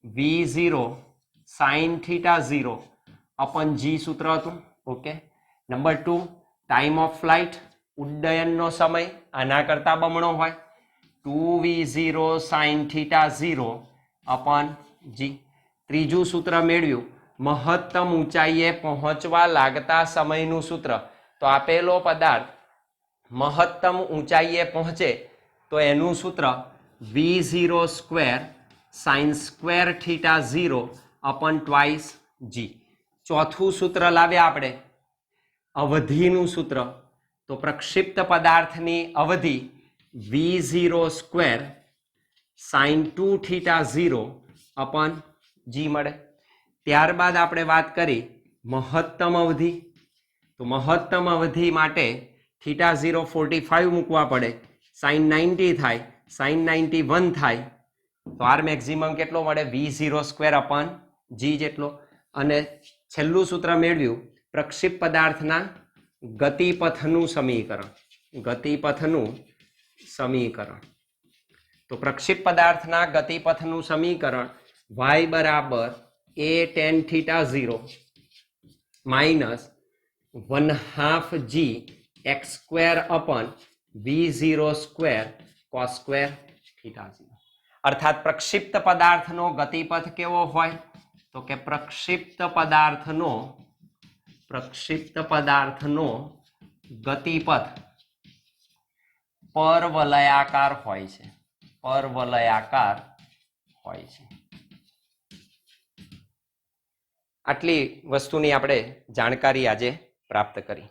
v0 sin θ 0 અપન g સૂત્ર હતું. Okay. Number 2 time of flight, ઉડ્ડયનનો સમય આના કરતા બમણો હોય 2v0 sin θ 0 અપન g. ત્રીજું સૂત્ર મેળવ્યું મહત્તમ ઊંચાઈએ પહોંચવા લાગતા સમયનું સૂત્ર. તો આપેલો પદાર્થ મહત્તમ ઊંચાઈએ પહોંચે તો એનું સૂત્ર v0 square sin square θ 0 upon twice g. ચોથું સૂત્ર લાવ્યા આપણે અવધિનું સૂત્ર. તો પ્રક્ષિપ્ત પદાર્થની અવધિ v0 સ્ક્વેર sin 2θ 0 અપન g મળે. ત્યારબાદ આપણે વાત કરી મહત્તમ અવધિ. તો મહત્તમ અવધિ માટે θ 0 45 મૂકવા પડે, sin 90 થાય, sin 91 થાય. તો આર મેક્સિમમ કેટલો મળે? v0 સ્ક્વેર અપન g જેટલો. અને છેલ્લું સૂત્ર મેળવ્યું પ્રક્ષિપ્ત પદાર્થના ગતિપથનું સમીકરણ. ગતિપથનું સમીકરણ. તો પ્રક્ષિપ્ત પદાર્થના ગતિપથનું સમીકરણ y બરાબર a tan θ 0 minus 1/2 g x square upon v0 square cos square θ 0. અર્થાત પ્રક્ષિપ્ત પદાર્થનો ગતિપથ કેવો હોય? તો કે પ્રક્ષિપ્ત પદાર્થનો ગતિપથ પરવલયાકાર હોય છે. પરવલયાકાર હોય છે. આટલી વસ્તુની આપણે જાણકારી આજે પ્રાપ્ત કરી.